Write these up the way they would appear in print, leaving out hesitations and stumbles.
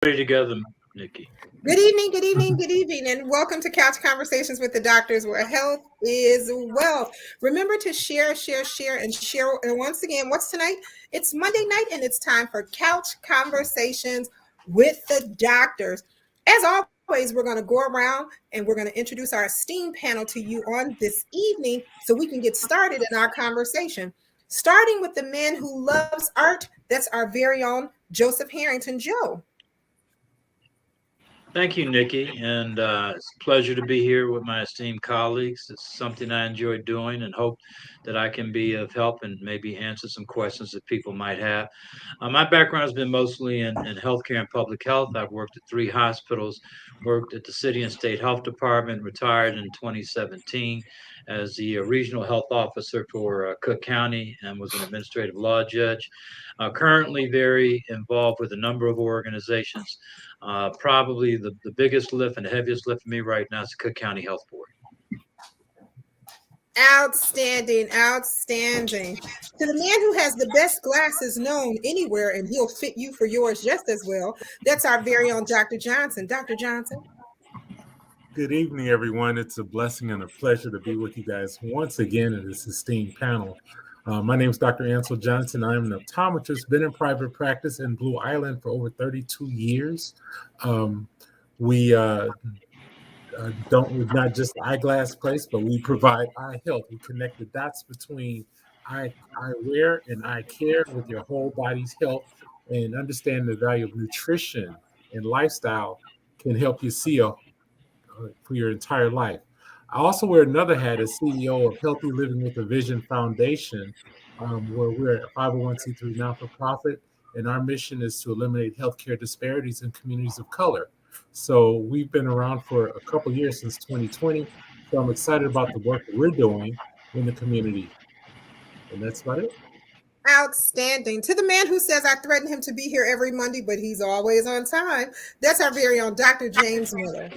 Ready together, Nikki. Good evening, good evening, good evening, and welcome to Couch Conversations with the Doctors, where health is wealth. Remember to share, share, share, and share. And once again, what's tonight? It's Monday night, and it's time for Couch Conversations with the Doctors. As always, we're going to go around and we're going to introduce our esteemed panel to you on this evening so we can get started in our conversation. Starting with the man who loves art, that's our very own Joseph Harrington. Joe. Thank you, Nikki, and it's a pleasure to be here with my esteemed colleagues. It's something I enjoy doing, and hope that I can be of help and maybe answer some questions that people might have. My background has been mostly in healthcare and public health. I've worked at three hospitals, worked at the city and state health department, retired in 2017 as the regional health officer for Cook County, and was an administrative law judge. Currently, very involved with a number of organizations. Probably the biggest lift and the heaviest lift for me right now is the Cook County Health Board. Outstanding, outstanding. To the man who has the best glasses known anywhere, and he'll fit you for yours just as well, that's our very own Dr. Johnson. Dr. Johnson. Good evening, everyone. It's a blessing and a pleasure to be with you guys once again in this esteemed panel. My name is Dr. Ansel Johnson. I am an optometrist, been in private practice in Blue Island for over 32 years. We we're not just eyeglass place, but we provide eye health. We connect the dots between eyewear and eye care with your whole body's health, and understand the value of nutrition and lifestyle can help you see for your entire life. I also wear another hat as CEO of Healthy Living with a Vision Foundation, where we're a 501c3 non-for-profit, and our mission is to eliminate healthcare disparities in communities of color. So we've been around for a couple years, since 2020. So I'm excited about the work that we're doing in the community. And that's about it. Outstanding. To the man who says I threaten him to be here every Monday, but he's always on time, that's our very own Dr. James Miller.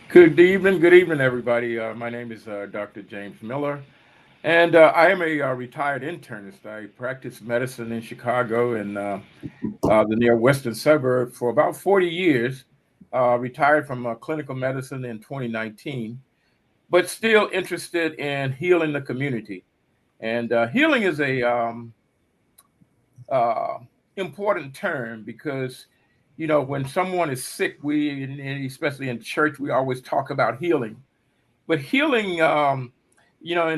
Good evening, everybody. My name is Dr. James Miller, and I am a retired internist. I practiced medicine in Chicago and the near western suburb for about 40 years. Retired from clinical medicine in 2019, but still interested in healing the community. And healing is a uh, important term because when someone is sick, and especially in church, we always talk about healing. But healing, and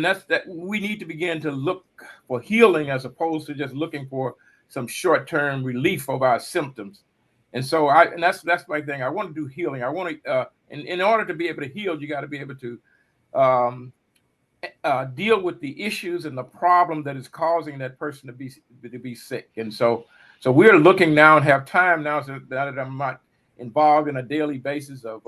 that's that we need to begin to look for healing as opposed to just looking for some short-term relief of our symptoms. And that's my thing. I want to do healing. I want to, in order to be able to heal, you got to be able to um, deal with the issues and the problem that is causing that person to be sick. And so we're looking now and have time now, so that I'm not involved in a daily basis of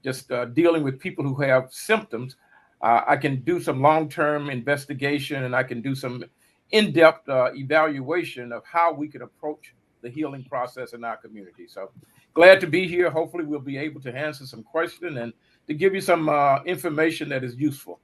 just dealing with people who have symptoms. I can do some long-term investigation, and I can do some in-depth evaluation of how we can approach the healing process in our community. So glad to be here. Hopefully we'll be able to answer some questions and to give you some information that is useful.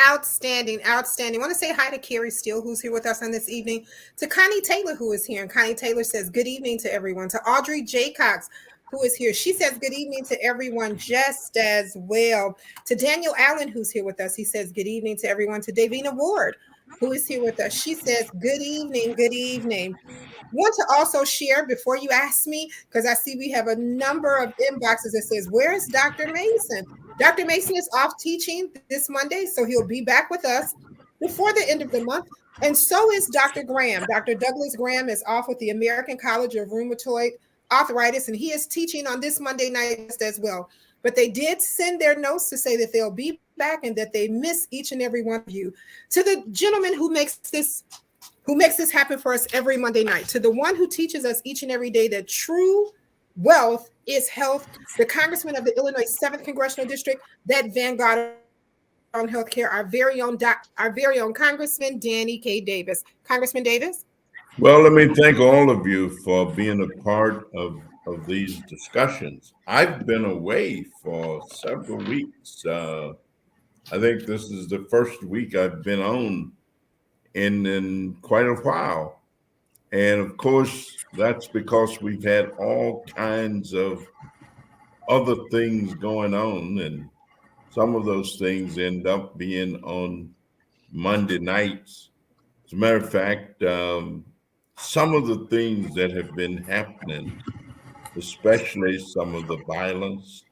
Outstanding, outstanding. I want to say hi to Carrie Steele, who's here with us on this evening, to Connie Taylor, who is here. And Connie Taylor says, good evening to everyone. To Audrey J. Cox, who is here. She says, good evening to everyone just as well. To Daniel Allen, who's here with us. He says, good evening to everyone. To Davina Ward, who is here with us. She says, good evening, good evening. Want to also share before you ask me, because I see we have a number of inboxes that says, where is Dr. Mason? Dr. Mason is off teaching this Monday, so he'll be back with us before the end of the month. And so is Dr. Graham. Dr. Douglas Graham is off with the American College of Rheumatoid Arthritis, and he is teaching on this Monday night just as well. But they did send their notes to say that they'll be back and that they miss each and every one of you. To the gentleman who makes this happen for us every Monday night, to the one who teaches us each and every day that true wealth is health, the congressman of the Illinois 7th Congressional District, that vanguard on healthcare, our very own Congressman Danny K. Davis. Congressman Davis? Well, let me thank all of you for being a part of these discussions. I've been away for several weeks. I think this is the first week I've been on in quite a while. And of course, that's because we've had all kinds of other things going on. And some of those things end up being on Monday nights. As a matter of fact, some of the things that have been happening, especially some of the violence,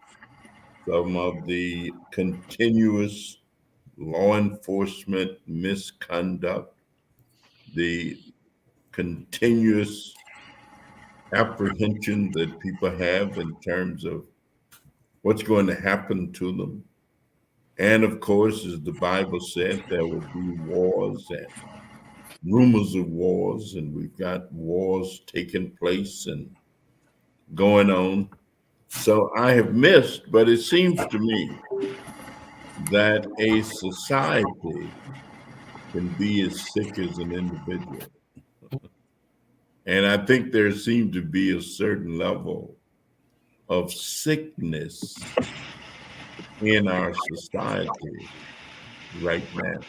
some of the continuous law enforcement misconduct, the continuous apprehension that people have in terms of what's going to happen to them. And of course, as the Bible said, there will be wars and rumors of wars, and we've got wars taking place and going on. So I have missed, but it seems to me that a society can be as sick as an individual. And I think there seems to be a certain level of sickness in our society right now.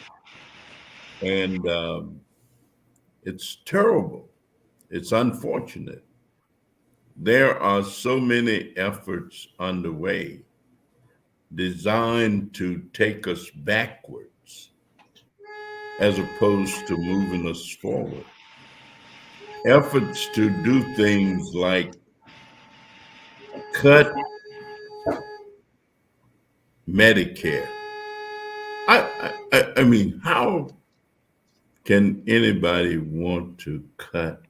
And it's terrible. It's unfortunate. There are so many efforts underway designed to take us backwards as opposed to moving us forward. Efforts to do things like cut Medicare. I mean, how can anybody want to cut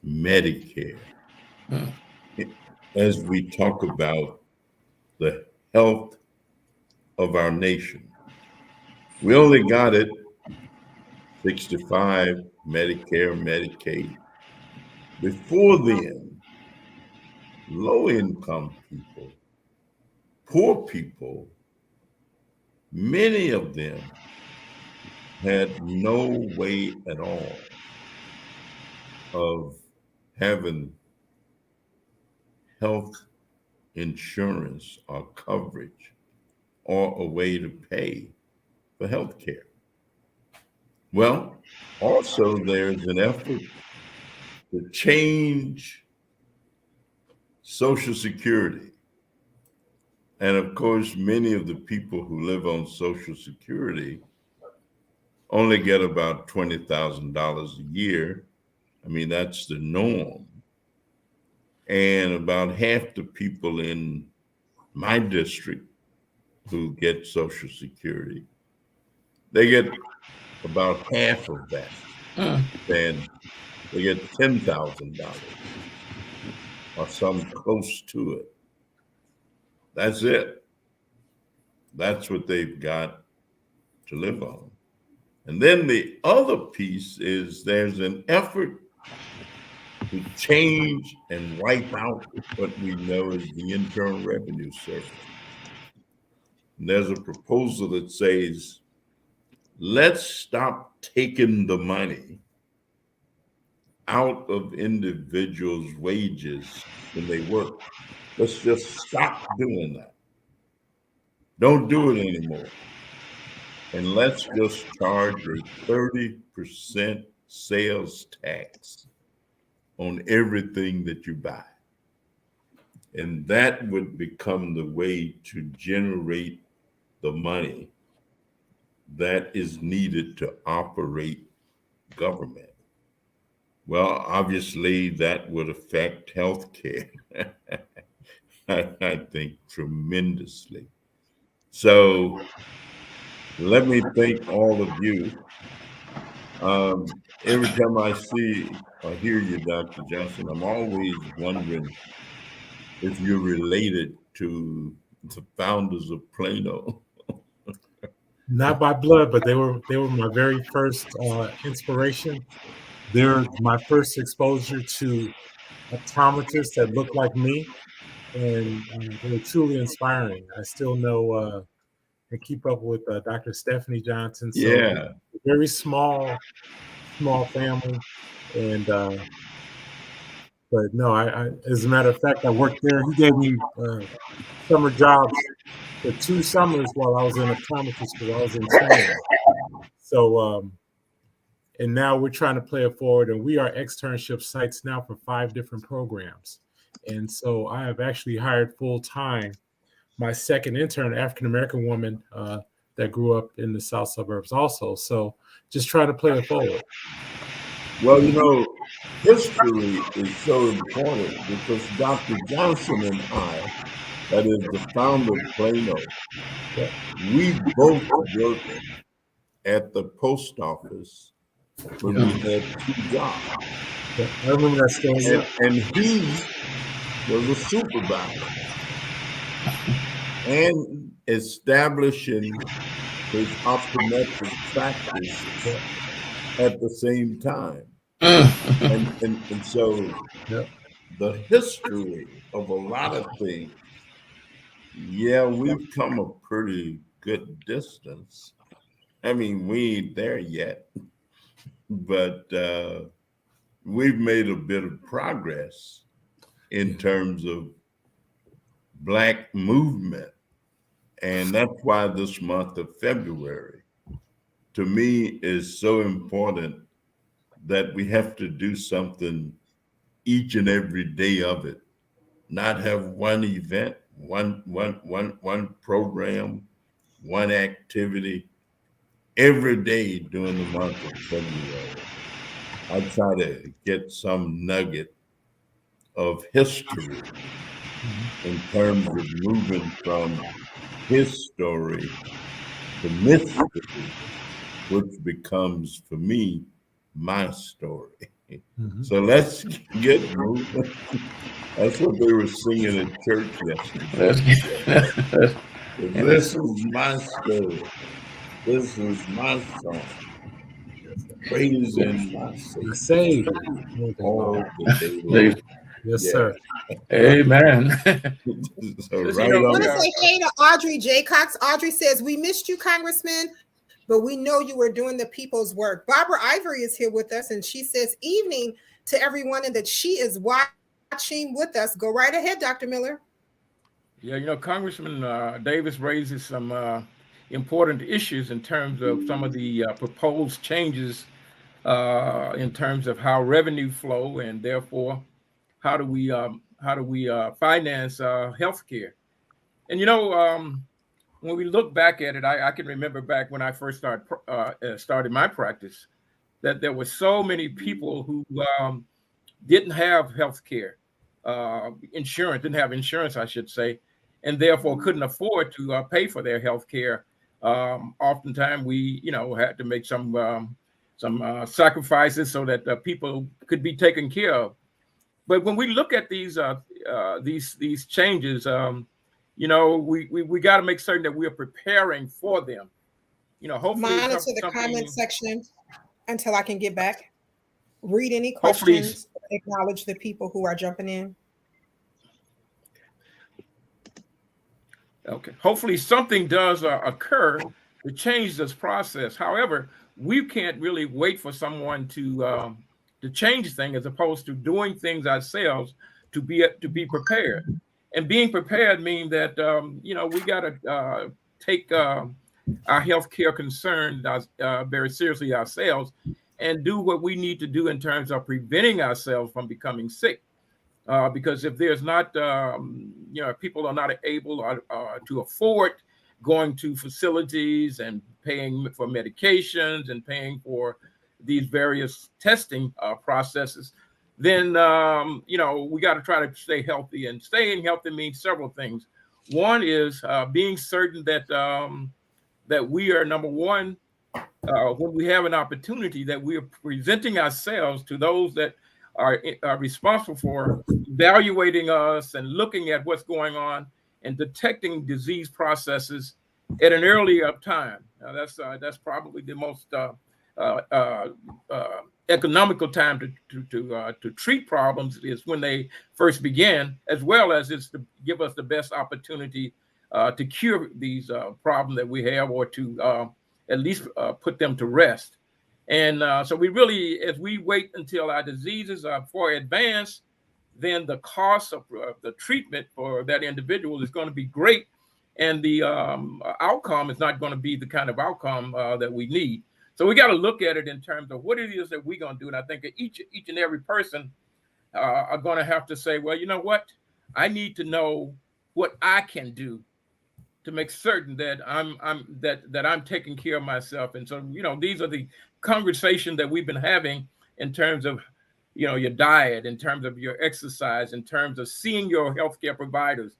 Medicare as we talk about the health of our nation? We only got it 65, Medicare, Medicaid. Before then, low income people, poor people, many of them had no way at all of having health insurance or coverage or a way to pay for health care. Well, also there's an effort to change Social Security. And of course, many of the people who live on Social Security only get about $20,000 a year. I mean, that's the norm. And about half the people in my district who get Social Security, they get about half of that. And they get $10,000 or some close to it. That's it. That's what they've got to live on. And then the other piece is there's an effort to change and wipe out what we know as the Internal Revenue Service. And there's a proposal that says, let's stop taking the money out of individuals' wages when they work. Let's just stop doing that. Don't do it anymore. And let's just charge a 30% sales tax on everything that you buy. And that would become the way to generate the money that is needed to operate government. Well, obviously, that would affect healthcare, I think, tremendously. So let me thank all of you. Every time I see or hear you, Dr. Johnson, I'm always wondering if you're related to the founders of Plano. Not by blood, but they were my very first inspiration. They're my first exposure to optometrists that look like me, and they were truly inspiring. I still know and keep up with Dr. Stephanie Johnson. So Yeah. very small family, and but no, I as a matter of fact, I worked there. He gave me summer jobs for 2 summers while I was in optometry school. I was in training. So And now we're trying to play it forward, and we are externship sites now for 5 different programs. And so I have actually hired full time my second intern, African American woman that grew up in the south suburbs also. So just trying to play it forward. Well, history is so important because Dr. Johnson and I, that is the founder of Plano, we both worked at the post office when we had 2 jobs. Yeah, I remember that story. And he was a supervisor and establishing his optometric practice at the same time. And so the history of a lot of things, we've come a pretty good distance. I mean, we ain't there yet, but we've made a bit of progress in terms of Black movement. And that's why this month of February, to me, is so important that we have to do something each and every day of it, not have one event, one program, one activity. Every day during the month of February, I try to get some nugget of history in terms of moving from his story to mystery, which becomes for me my story. So let's get moving. That's what they were singing in church yesterday. This is my story. This is my song. Praising my Savior all the day long. Yes, sir. Amen. So I want to say hey to Audrey J. Cox. Audrey says, we missed you, Congressman, but we know you were doing the people's work. Barbara Ivory is here with us, and she says, evening to everyone, and that she is watching with us. Go right ahead, Dr. Miller. Yeah, Congressman Davis raises some important issues in terms of some of the proposed changes in terms of how revenue flow, and therefore how do we finance healthcare. And when we look back at it, I can remember back when I first started my practice, that there were so many people who didn't have healthcare insurance, didn't have insurance, I should say, and therefore couldn't afford to pay for their healthcare. Oftentimes, we had to make some sacrifices so that people could be taken care of. But when we look at these changes, we got to make certain that we are preparing for them. Hopefully, monitor the comment section until I can get back. Read any questions. Acknowledge the people who are jumping in. Okay. Hopefully, something does occur to change this process. However, we can't really wait for someone to change things, as opposed to doing things ourselves to be prepared. And being prepared means that we got to take our healthcare concerns very seriously ourselves, and do what we need to do in terms of preventing ourselves from becoming sick. Because if there's not, people are not able to afford going to facilities and paying for medications and paying for these various testing processes, then we got to try to stay healthy. And staying healthy means several things. One is being certain that we are, number one, when we have an opportunity, that we are presenting ourselves to those that are responsible for evaluating us and looking at what's going on and detecting disease processes at an earlier time. Now, that's probably the most economical time to treat problems, is when they first begin, as well as it's to give us the best opportunity to cure these problems that we have, or to at least put them to rest. And so we really, as we wait until our diseases are far advanced, then the cost of the treatment for that individual is going to be great, and the outcome is not going to be the kind of outcome that we need. So we got to look at it in terms of what it is that we're going to do. And I think that each and every person are going to have to say, well, you know what? I need to know what I can do to make certain that I'm taking care of myself. And so, these are the conversations that we've been having in terms of, your diet, in terms of your exercise, in terms of seeing your healthcare providers.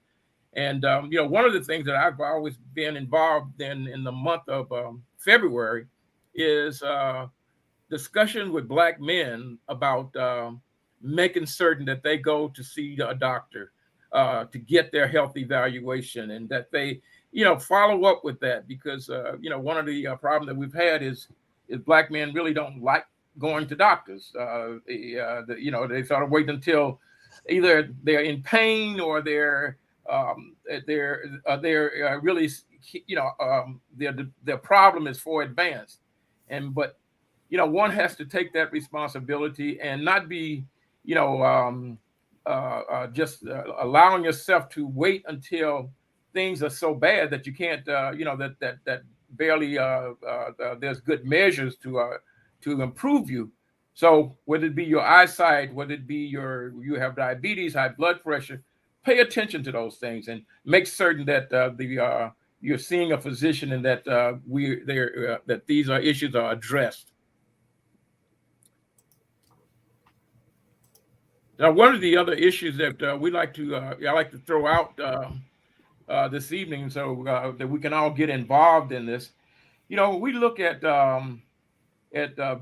And one of the things that I've always been involved in the month of February is discussion with Black men about making certain that they go to see a doctor to get their health evaluation, and that they, follow up with that, because one of the problems that we've had is Black men really don't like going to doctors. They sort of wait until either they're in pain or they're really, their problem is for advanced. But one has to take that responsibility and not be, just allowing yourself to wait until things are so bad that you can't, that barely there's good measures to improve you. So whether it be your eyesight, whether it be you have diabetes, high blood pressure, pay attention to those things and make certain that you're seeing a physician, and that that these issues are addressed. Now, one of the other issues that I like to throw out this evening, so that we can all get involved in this. We look at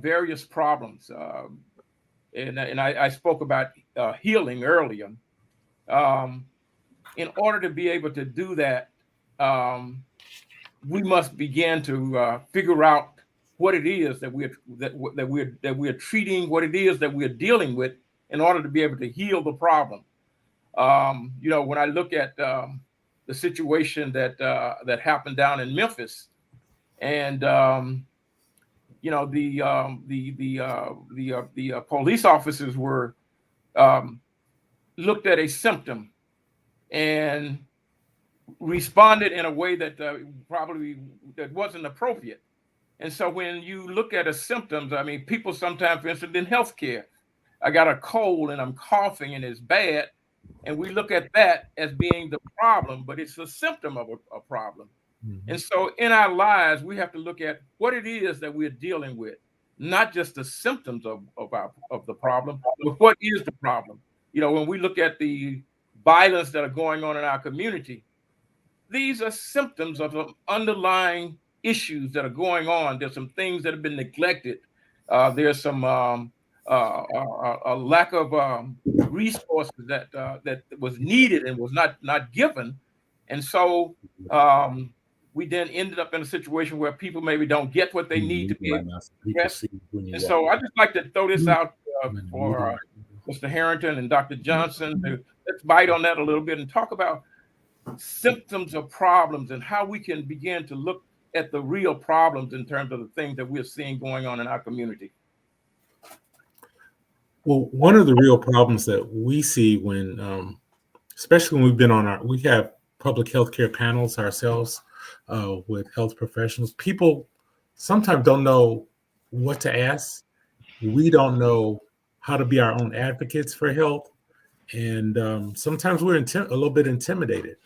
various problems, and I spoke about healing earlier. In order to be able to do that, we must begin to figure out what it is that we're treating, what it is that we're dealing with, in order to be able to heal the problem. When I look at the situation that happened down in Memphis, and the police officers were looked at a symptom and responded in a way that probably that wasn't appropriate. And so when you look at a symptoms, I mean, people sometimes, for instance, in healthcare, I got a cold and I'm coughing and it's bad, and we look at that as being the problem, but it's a symptom of a problem. Mm-hmm. And so in our lives, we have to look at what it is that we're dealing with, not just the symptoms of the problem, but what is the problem. When we look at the violence that are going on in our community, these are symptoms of the underlying issues that are going on. There's some things that have been neglected. There's some a lack of resources that was needed and was not given. And so we then ended up in a situation where people maybe don't get what they need to be addressed. And so I just like to throw this out for Mr. Harrington and Dr. Johnson. Let's bite on that a little bit and talk about symptoms of problems and how we can begin to look at the real problems in terms of the things that we're seeing going on in our community. Well, one of the real problems that we see when, especially when we've been we have public healthcare panels ourselves with health professionals. People sometimes don't know what to ask. We don't know how to be our own advocates for health. And sometimes we're a little bit intimidated.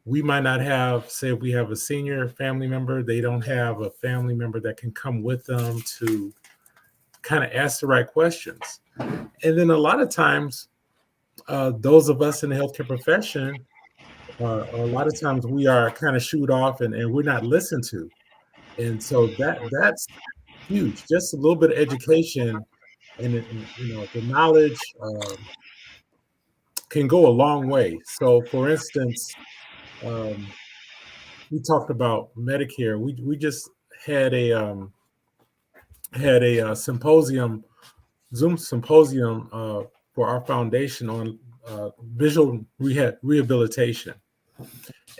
We might not have, say, if we have a senior family member, they don't have a family member that can come with them to kind of ask the right questions. And then a lot of times, those of us in the healthcare profession, a lot of times we are kind of shooed off and we're not listened to. And so that's huge. Just a little bit of education and the knowledge can go a long way. So for instance, we talked about Medicare. We just had a symposium, Zoom symposium for our foundation on visual rehabilitation.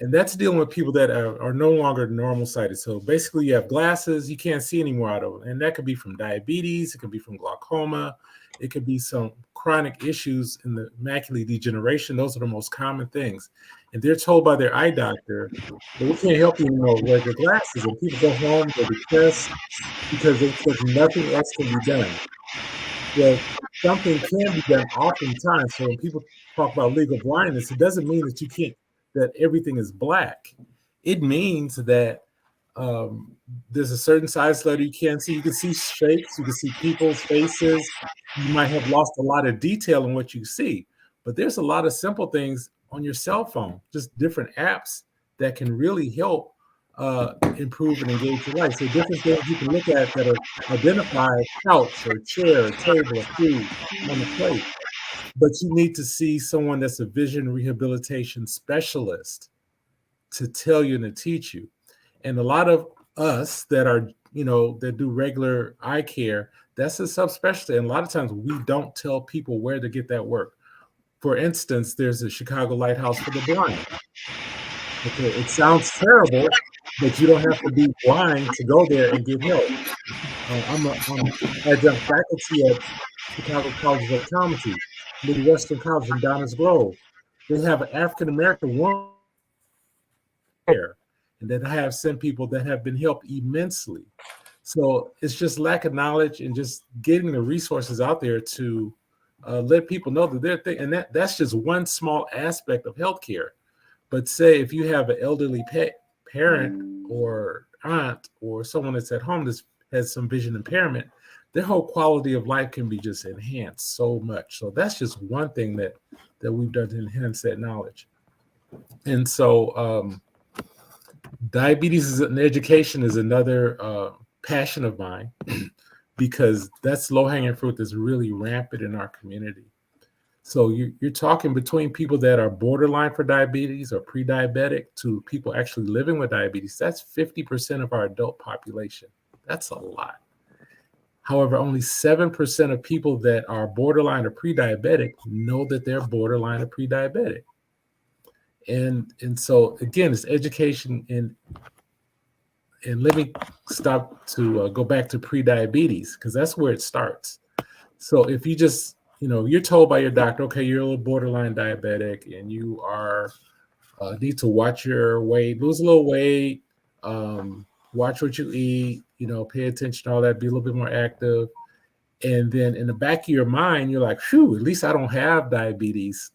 And that's dealing with people that are no longer normal sighted. So basically you have glasses, you can't see anymore out of them. And that could be from diabetes, it could be from glaucoma, it could be some chronic issues in the macular degeneration. Those are the most common things. And they're told by their eye doctor that we can't help you anymore with your glasses. And people go home, they're depressed because they think nothing else can be done. Well, something can be done oftentimes. So when people talk about legal blindness, it doesn't mean that you can't, that everything is black. It means that there's a certain size letter you can't see. You can see shapes, you can see people's faces. You might have lost a lot of detail in what you see, but there's a lot of simple things on your cell phone, just different apps that can really help improve and engage your life. So different things you can look at that are identify couch or chair, or table, or food on the plate. But you need to see someone that's a vision rehabilitation specialist to tell you and to teach you. And a lot of us that are, that do regular eye care, that's a subspecialty. And a lot of times we don't tell people where to get that work. For instance, there's a Chicago Lighthouse for the Blind. Okay, it sounds terrible, but you don't have to be blind to go there and get help. I'm adjunct faculty at Chicago College of Optometry, Midwestern College in Downers Grove. They have an African American woman there, and that have sent people that have been helped immensely. So it's just lack of knowledge and just getting the resources out there to let people know that they're and that's just one small aspect of healthcare. But say if you have an elderly parent or aunt or someone that's at home that has some vision impairment, their whole quality of life can be just enhanced so much. So that's just one thing that we've done to enhance that knowledge. And so diabetes and education is another passion of mine because that's low-hanging fruit that's really rampant in our community. So you're talking between people that are borderline for diabetes or pre-diabetic to people actually living with diabetes. That's 50% of our adult population. That's a lot. However, only 7% of people that are borderline or pre-diabetic know that they're borderline or pre-diabetic. And so again, it's education and let me stop to go back to pre-diabetes because that's where it starts. So if you just, you're told by your doctor, okay, you're a little borderline diabetic and you are need to watch your weight, lose a little weight, watch what you eat, pay attention to all that, be a little bit more active. And then in the back of your mind, you're like, phew, at least I don't have diabetes.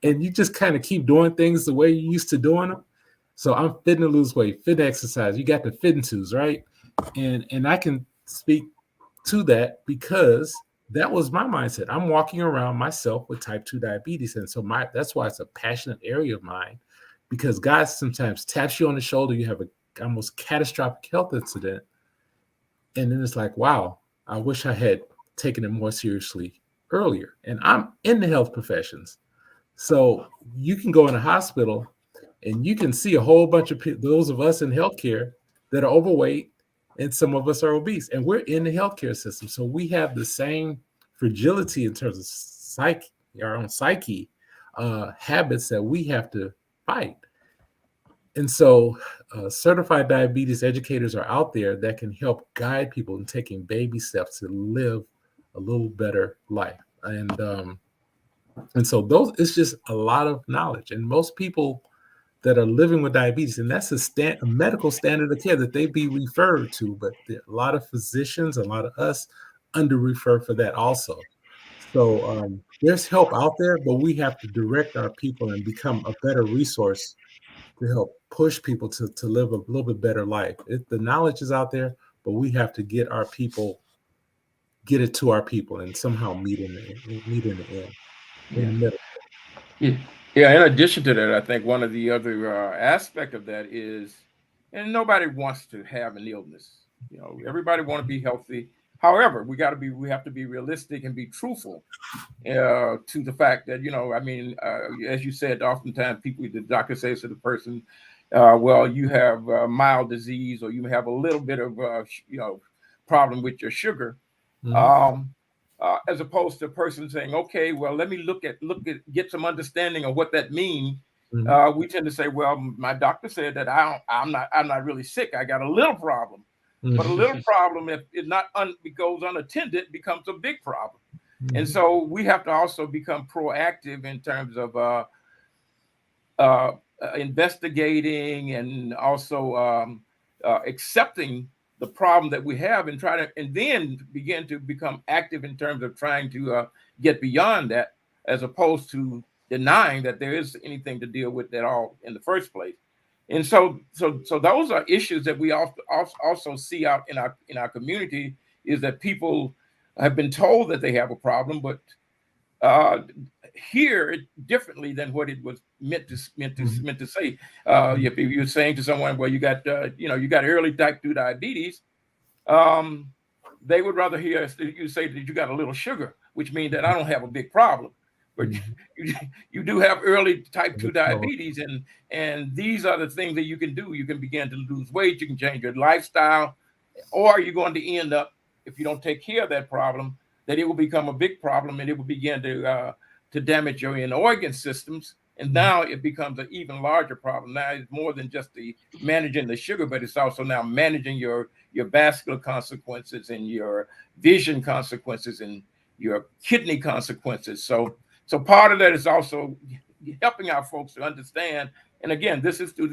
And you just kind of keep doing things the way you used to doing them. So I'm fitting to lose weight, fit to exercise. You got the fitting twos, right? And I can speak to that because that was my mindset. I'm walking around myself with type 2 diabetes. And so that's why it's a passionate area of mine, because God sometimes taps you on the shoulder. You have a almost catastrophic health incident. And then it's like, wow, I wish I had taken it more seriously earlier. And I'm in the health professions. So you can go in a hospital and you can see a whole bunch of those of us in healthcare that are overweight, and some of us are obese, and we're in the healthcare system. So we have the same fragility in terms of our own psyche, habits that we have to fight. And so certified diabetes educators are out there that can help guide people in taking baby steps to live a little better life. And so it's just a lot of knowledge. And most people that are living with diabetes, and that's a medical standard of care that they be referred to, but a lot of physicians, a lot of us under-refer for that also. So there's help out there, but we have to direct our people and become a better resource to help push people to live a little bit better life. The knowledge is out there, but we have to get it to our people and somehow meet in the end. Yeah. In addition to that, I think one of the other aspect of that is, and nobody wants to have an illness. Everybody want to be healthy. However, we have to be realistic and be truthful to the fact that as you said, oftentimes the doctor says to the person, well, you have mild disease, or you have a little bit of problem with your sugar. Mm-hmm. As opposed to a person saying, okay, well, let me look at get some understanding of what that means. Mm-hmm. We tend to say, well, my doctor said that I'm not really sick. I got a little problem, mm-hmm. But a little problem, if it goes unattended, becomes a big problem. And Mhm. so we have to also become proactive in terms of uh, investigating and also accepting the problem that we have and try to, and then begin to become active in terms of trying to get beyond that, as opposed to denying that there is anything to deal with at all in the first place. And so those are issues that we also see out in our community, is that people have been told that they have a problem, but uh, hear it differently than what it was Mhm. meant to say. Mhm. If you're saying to someone, well, you got early type 2 diabetes, um, they would rather hear you say that you got a little sugar, which means that I don't have a big problem. But Mhm. you, you do have early type 2 So, diabetes, and these are the things that you can do. You can begin to lose weight, you can change your lifestyle, or you're going to end up, if you don't take care of that problem, that it will become a big problem and it will begin to damage your inner organ systems. And mhm. now it becomes an even larger problem. Now it's more than just the managing the sugar, but it's also now managing your vascular consequences and your vision consequences and your kidney consequences. So part of that is also helping our folks to understand. And again, this is through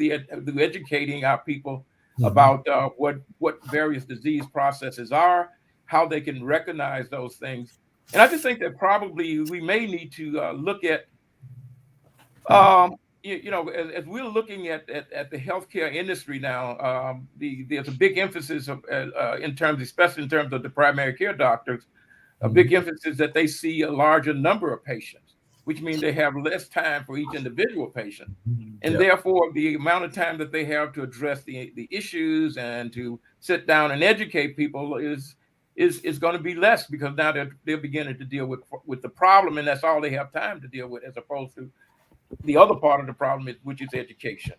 educating our people Mhm. about what various disease processes are, how they can recognize those things. And I just think that probably we may need to look at, as we're looking at the healthcare industry now, there's a big emphasis in terms, especially in terms of the primary care doctors, a Mhm. big emphasis that they see a larger number of patients, which means they have less time for each individual patient. Mhm. And Yeah. therefore, the amount of time that they have to address the issues and to sit down and educate people is going to be less, because now they're beginning to deal with the problem, and that's all they have time to deal with, as opposed to the other part of the problem, which is education.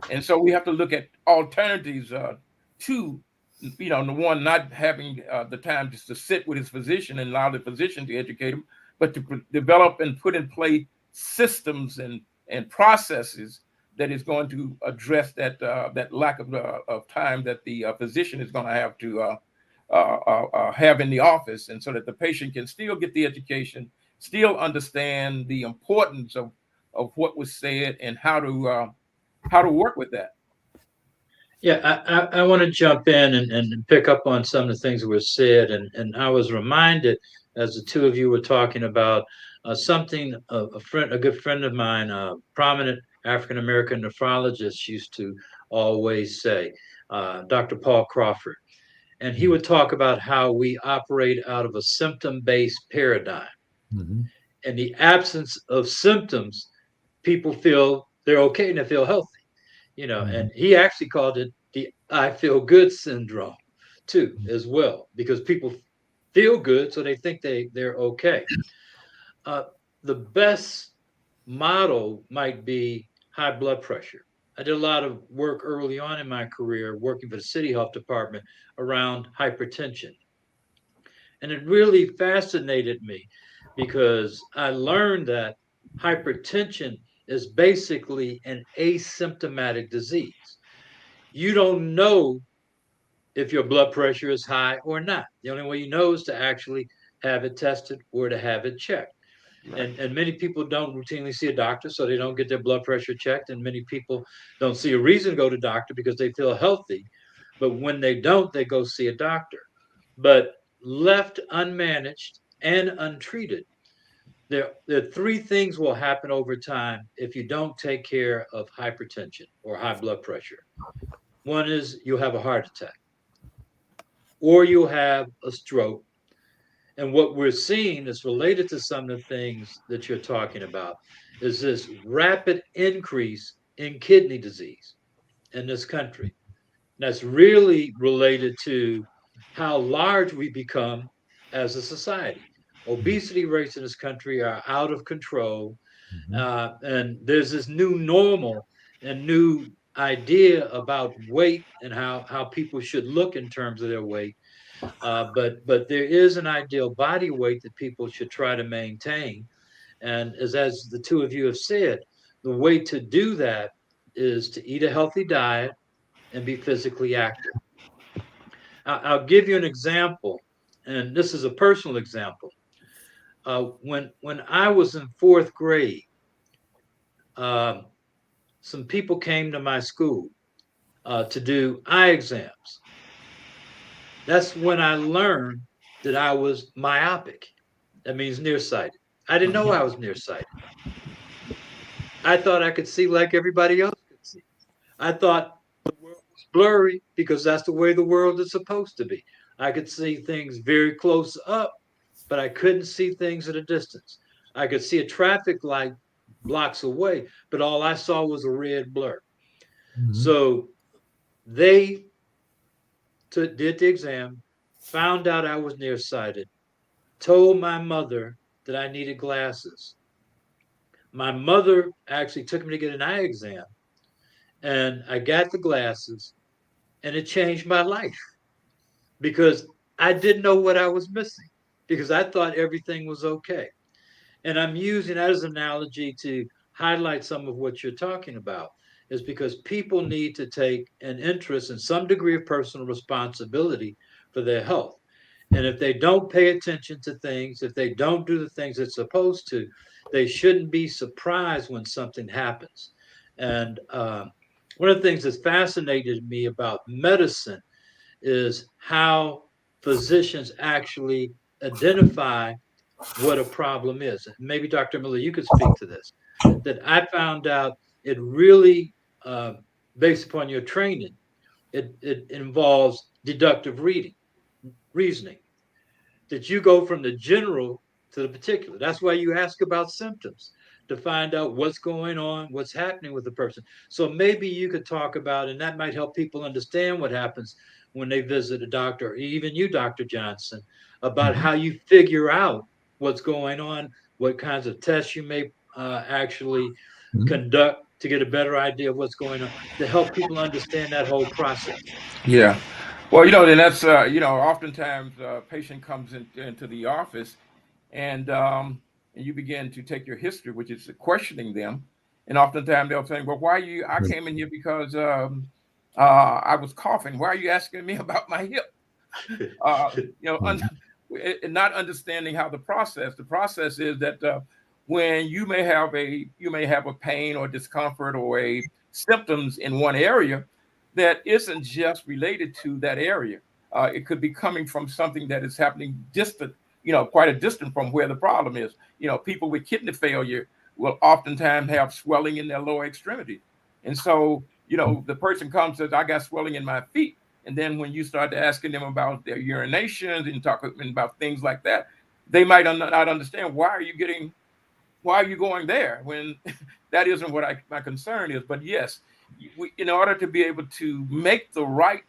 And so we have to look at alternatives to, the one not having the time just to sit with his physician and allow the physician to educate him, but to develop and put in place systems and processes that is going to address that lack of time that the physician is going to have to have in the office, and so that the patient can still get the education, still understand the importance of what was said and how to work with that. Yeah, I want to jump in and pick up on some of the things that were said. And I was reminded, as the two of you were talking about, something a good friend of mine, a prominent African American nephrologist, used to always say, Dr. Paul Crawford. And he Mhm. would talk about how we operate out of a symptom based paradigm. Mhm. In the absence of symptoms, people feel they're okay and they feel healthy, Mhm. and he actually called it the I feel good syndrome too, as well, because people feel good, so they think they're okay. Uh, the best model might be high blood pressure. I did a lot of work early on in my career working for the city health department around hypertension. And it really fascinated me because I learned that hypertension is basically an asymptomatic disease. You don't know if your blood pressure is high or not. The only way you know is to actually have it tested or to have it checked. Right. And many people don't routinely see a doctor, so they don't get their blood pressure checked. And many people don't see a reason to go to doctor because they feel healthy. But when they don't, they go see a doctor. But left unmanaged and untreated, there are three things will happen over time if you don't take care of hypertension or high blood pressure. One is you'll have a heart attack or you'll have a stroke. And what we're seeing is related to some of the things that you're talking about is this rapid increase in kidney disease in this country. That's really related to how large we become as a society. Obesity rates in this country are out of control. Mhm. And there's this new normal and new idea about weight and how people should look in terms of their weight. But there is an ideal body weight that people should try to maintain. And as the two of you have said, the way to do that is to eat a healthy diet and be physically active. I'll give you an example, and this is a personal example. When I was in fourth grade, um, some people came to my school to do eye exams. That's when I learned that I was myopic. That means nearsighted. I didn't know I was nearsighted. I thought I could see like everybody else could see. I thought the world was blurry because that's the way the world is supposed to be. I could see things very close up, but I couldn't see things at a distance. I could see a traffic light blocks away, but all I saw was a red blur. Mhm. So they did the exam, found out I was nearsighted, told my mother that I needed glasses. My mother actually took me to get an eye exam, and I got the glasses, and it changed my life because I didn't know what I was missing because I thought everything was okay. And I'm using that as an analogy to highlight some of what you're talking about, is because people need to take an interest in some degree of personal responsibility for their health. And if they don't pay attention to things, if they don't do the things they're supposed to, they shouldn't be surprised when something happens. And one of the things that's fascinated me about medicine is how physicians actually identify what a problem is. Maybe Dr. Miller, you could speak to this. That I found out it really, uh, based upon your training, it involves deductive reasoning. That you go from the general to the particular. That's why you ask about symptoms to find out what's going on, what's happening with the person. So maybe you could talk about, and that might help people understand what happens when they visit a doctor, or even you, Dr. Johnson, about Mhm. how you figure out what's going on, what kinds of tests you may actually Mhm. conduct to get a better idea of what's going on, to help people understand that whole process. Yeah. Well, then that's oftentimes a patient comes into the office, and you begin to take your history, which is questioning them, and oftentimes they'll say, "Well, why you? I came in here because I was coughing. Why are you asking me about my hip?" Uh, you know, un- Mhm. and not understanding how the process is that when you may have a pain or discomfort or a symptoms in one area that isn't just related to that area. It could be coming from something that is happening distant, quite a distance from where the problem is. People with kidney failure will oftentimes have swelling in their lower extremity. And so, the person comes and says, I got swelling in my feet. And then when you start asking them about their urinations and talking about things like that, they might not understand why are you going there when that isn't what my concern is. But yes, in order to be able to make the right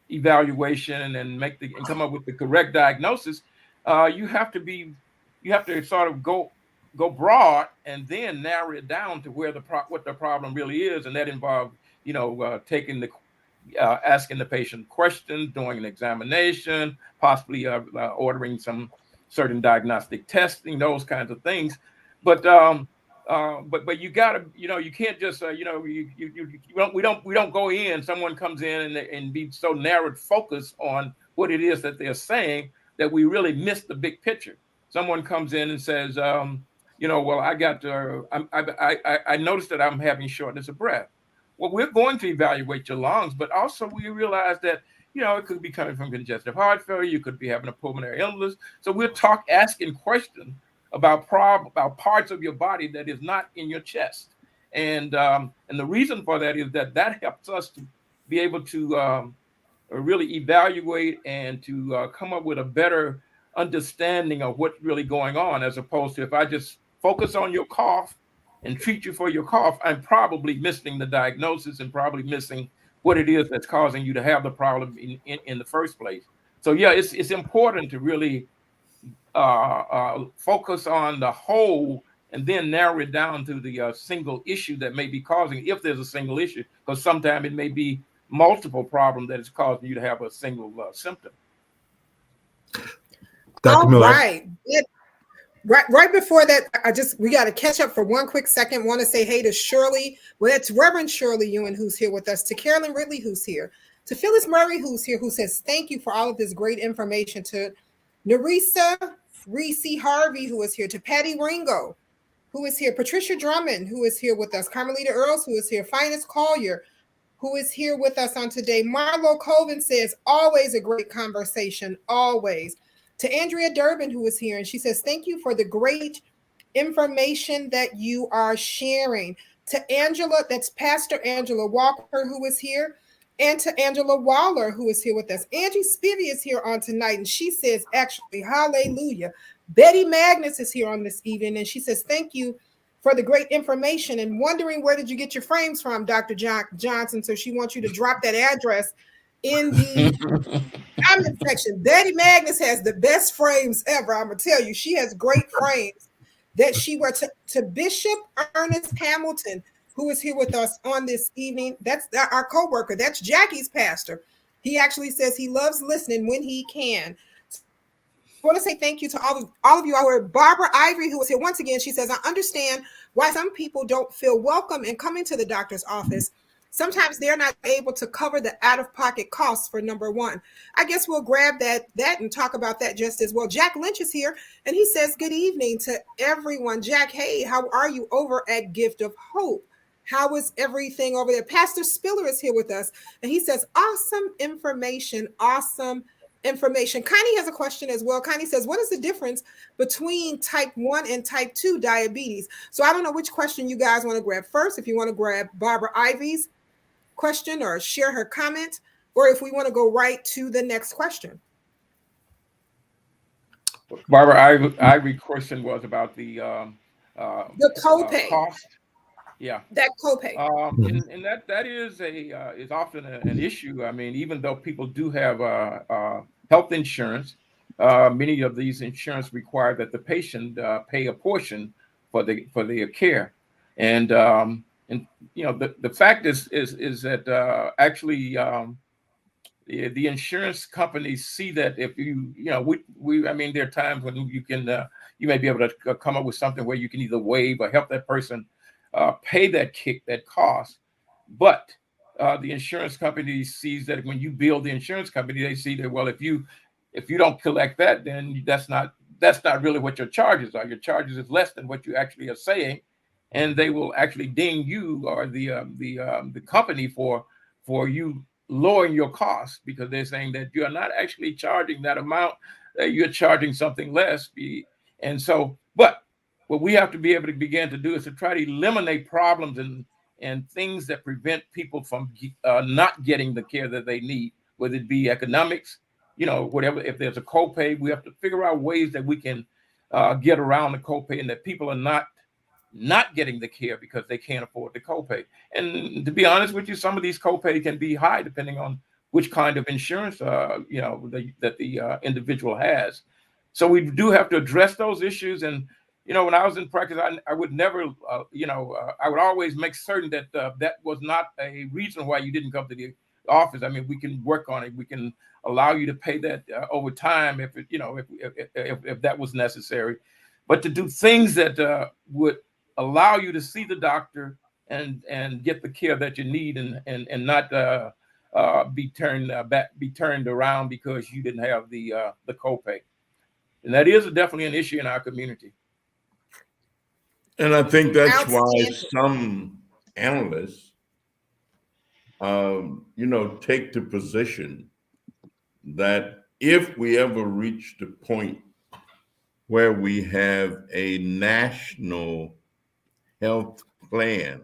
evaluation and come up with the correct diagnosis, you have to sort of go broad and then narrow it down to what the problem really is, and that involves taking the asking the patient questions, doing an examination, possibly ordering some certain diagnostic testing, those kinds of things. But but you gotta, you can't just we don't go in. Someone comes in and be so narrowed focused on what it is that they're saying that we really miss the big picture. Someone comes in and says, well, I got I noticed that I'm having shortness of breath. Well, we're going to evaluate your lungs, but also we realize that it could be coming from congestive heart failure. You could be having a pulmonary illness. So we'll asking questions about parts of your body that is not in your chest, and the reason for that is that helps us to be able to really evaluate and to come up with a better understanding of what's really going on, as opposed to if I just focus on your cough and treat you for your cough, I'm probably missing the diagnosis and probably missing what it is that's causing you to have the problem in the first place. So yeah, it's important to really focus on the whole and then narrow it down to the single issue that may be causing, if there's a single issue, because sometimes it may be multiple problems that is causing you to have a single symptom. Dr. All Miller, right. Right before that, we got to catch up for one quick second. Want to say hey to Shirley. Well, it's Reverend Shirley Ewan who's here with us, to Carolyn Ridley who's here, to Phyllis Murray who's here, who says thank you for all of this great information, to Narisa Reese Harvey, who is here, to Patty Ringo, who is here, Patricia Drummond, who is here with us, Carmelita Earls, who is here, Finest Collier, who is here with us on today. Marlo Colvin says, always a great conversation, always. To Andrea Durbin, who is here, and she says, thank you for the great information that you are sharing. To Angela, that's Pastor Angela Walker, who is here, and to Angela Waller, who is here with us. Angie Spivey is here on tonight, and she says, actually, hallelujah. Betty Magnus is here on this evening, and she says, thank you for the great information and wondering where did you get your frames from, Dr. Johnson. So she wants you to drop that address in the comment section. Betty Magnus has the best frames ever. I'm going to tell you, she has great frames that she were to Bishop Ernest Hamilton, who is here with us on this evening. That's our co-worker. That's Jackie's pastor. He actually says he loves listening when he can. I want to say thank you to all of you out here. Barbara Ivory, who is here once again, she says, I understand why some people don't feel welcome in coming to the doctor's office. Sometimes they're not able to cover the out-of-pocket costs for number one. I guess we'll grab that and talk about that just as well. Jack Lynch is here, and he says, good evening to everyone. Jack, hey, how are you over at Gift of Hope? How is everything over there? Pastor Spiller is here with us, and he says, awesome information, awesome information. Connie has a question as well. Connie says, what is the difference between type 1 and type 2 diabetes? So I don't know which question you guys want to grab first. If you want to grab Barbara Ivy's question or share her comment, or if we want to go right to the next question. Barbara Ivory question was about the copay. Cost. Yeah, that copay. And that is often an issue. I mean, even though people do have health insurance, many of these insurance require that the patient pay a portion for their care, and you know the fact is that actually the insurance companies see that if we I mean there are times when you can you may be able to come up with something where you can either waive or help that person pay that cost, but the insurance company sees that when you bill the insurance company, they see that, well, if you don't collect that, then that's not really what your charges are. Your charges is less than what you actually are saying, and they will actually ding you or the company for you lowering your costs, because they're saying that you are not actually charging that amount, that you're charging something less. And so, but what we have to be able to begin to do is to try to eliminate problems and things that prevent people from not getting the care that they need, whether it be economics, whatever. If there's a copay, we have to figure out ways that we can get around the copay, and that people are not getting the care because they can't afford the copay. And to be honest with you, some of these copay can be high depending on which kind of insurance that the individual has. So we do have to address those issues. And when I was in practice, I would never, I would always make certain that that was not a reason why you didn't come to the office. I mean, we can work on it. We can allow you to pay that over time if that was necessary. But to do things that would allow you to see the doctor and get the care that you need, and not be turned around because you didn't have the copay. And that is definitely an issue in our community. And I think that's why some analysts, take the position that if we ever reach the point where we have a national health plan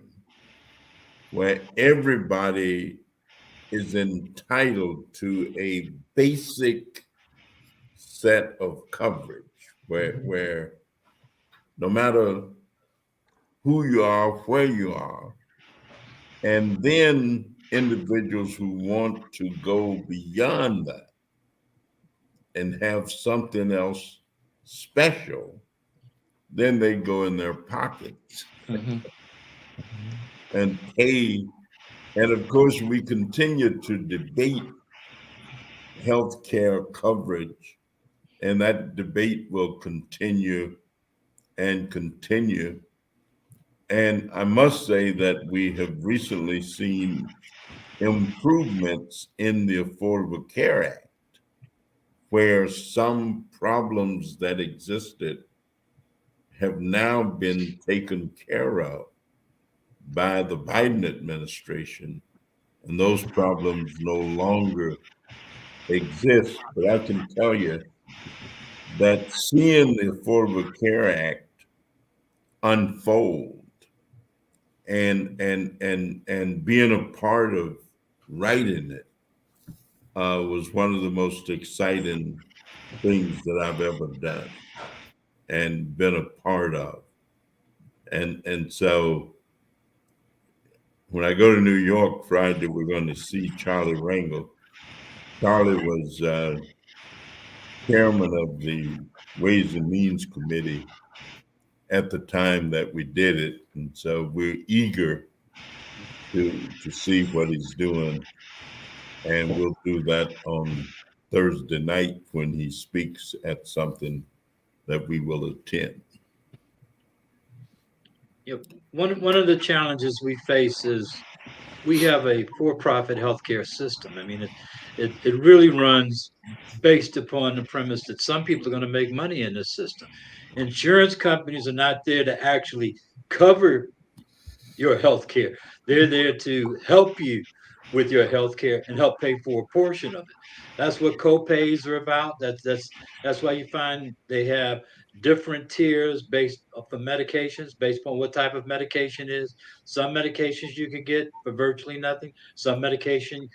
where everybody is entitled to a basic set of coverage, where no matter who you are, where you are, and then individuals who want to go beyond that and have something else special, then they go in their pockets and pay. And of course, we continue to debate healthcare coverage, and that debate will continue and continue. And I must say that we have recently seen improvements in the Affordable Care Act, where some problems that existed have now been taken care of by the Biden administration, and those problems no longer exist. But I can tell you that seeing the Affordable Care Act unfold and being a part of writing it was one of the most exciting things that I've ever done and been a part of. And so when I go to New York Friday, we're going to see Charlie Rangel. Charlie was chairman of the Ways and Means Committee at the time that we did it. And so we're eager to see what he's doing. And we'll do that on Thursday night when he speaks at something that we will attend. One of the challenges we face is we have a for-profit healthcare system. I mean, it really runs based upon the premise that some people are going to make money in this system. Insurance companies are not there to actually cover your health care. They're there to help you with your health care and help pay for a portion of it. That's what co-pays are about. That's why you find they have different tiers based for medications, based upon what type of medication is. Some medications you can get for virtually nothing. Some medication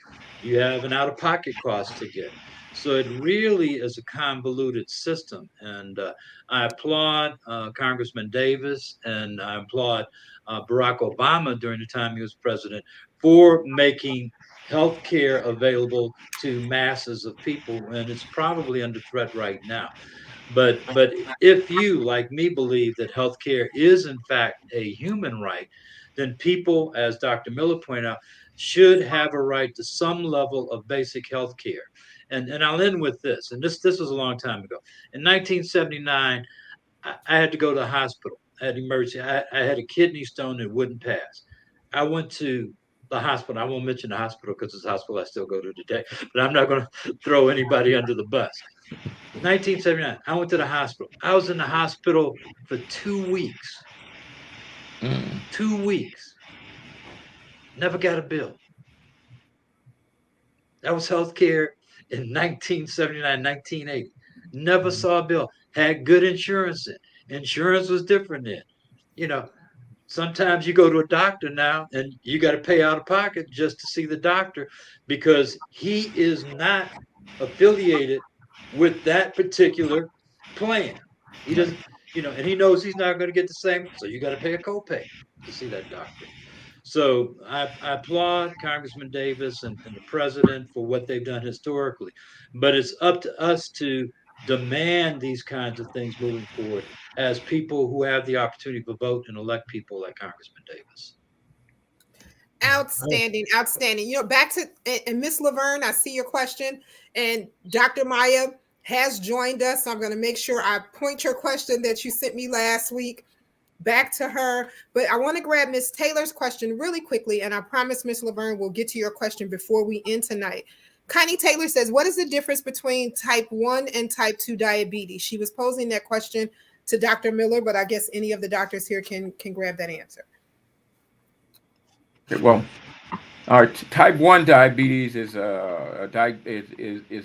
you have an out-of-pocket cost to get. So it really is a convoluted system, and I applaud Congressman Davis, and I applaud Barack Obama during the time he was president for making health care available to masses of people, and it's probably under threat right now. But if you, like me, believe that healthcare is in fact a human right, then people, as Dr. Miller pointed out, should have a right to some level of basic health care. And I'll end with this, and this was a long time ago. In 1979, I had to go to the hospital. I had emergency. I had a kidney stone that wouldn't pass. I went to the hospital. I won't mention the hospital because it's a hospital I still go to today, but I'm not going to throw anybody under the bus. 1979, I went to the hospital. I was in the hospital for 2 weeks. 2 weeks. Never got a bill. That was healthcare in 1979, 1980. Never saw a bill. Had good insurance in. Insurance was different then. You know, sometimes you go to a doctor now and you got to pay out of pocket just to see the doctor because he is not affiliated with that particular plan. He doesn't, and he knows he's not going to get the same, so you got to pay a copay to see that doctor. So I applaud Congressman Davis and the president for what they've done historically, but it's up to us to demand these kinds of things moving forward as people who have the opportunity to vote and elect people like Congressman Davis. Outstanding, outstanding. Back to and Miss Laverne, I see your question, and Dr. Maya has joined us. So I'm going to make sure I point your question that you sent me last week back to her. But I want to grab Miss Taylor's question really quickly, and I promise Miss Laverne will get to your question before we end tonight. Connie Taylor says, what is the difference between type 1 and type 2 diabetes? She was posing that question to Dr. Miller, but I guess any of the doctors here can grab that answer. Okay, well, all right, type 1 diabetes is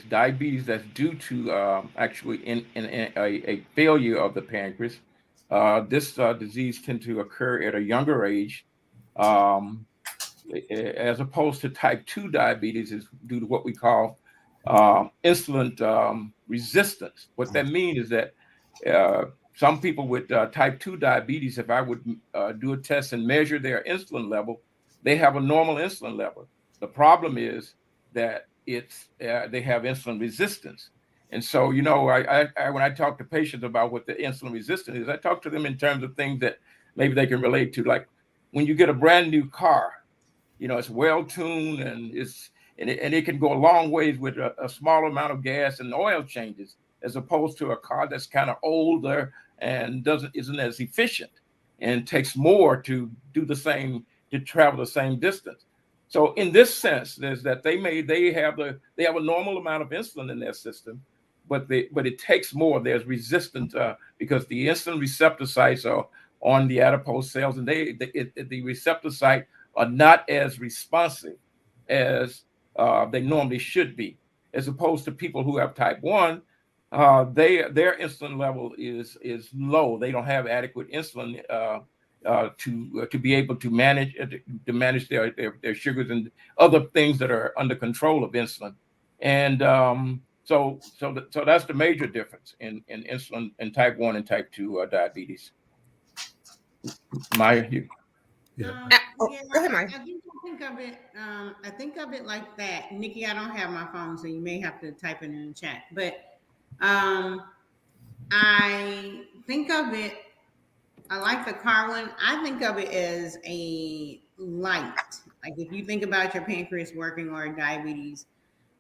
diabetes that's due to actually in a failure of the pancreas. This disease tends to occur at a younger age, as opposed to type 2 diabetes is due to what we call insulin resistance. What that means is that some people with type 2 diabetes, if I would do a test and measure their insulin level, they have a normal insulin level. The problem is that they have insulin resistance. And so, I when I talk to patients about what the insulin resistance is, I talk to them in terms of things that maybe they can relate to. Like when you get a brand new car, it's well tuned and it can go a long ways with a small amount of gas and oil changes, as opposed to a car that's kind of older and isn't as efficient and takes more to do the same, to travel the same distance. So in this sense, there's that they have a normal amount of insulin in their system, but it takes more. There's resistance because the insulin receptor sites are on the adipose cells, and the receptor site are not as responsive as they normally should be, as opposed to people who have type 1. Their insulin level is low. They don't have adequate insulin to be able to manage their sugars and other things that are under control of insulin. And so that's the major difference in insulin in type 1 and type 2 diabetes. Maya, you. Yeah. Go ahead, Maya. I think of it like that. Nikki, I don't have my phone, so you may have to type it in the chat. But I think of it, I like the car one. I think of it as a light. Like if you think about your pancreas working or diabetes,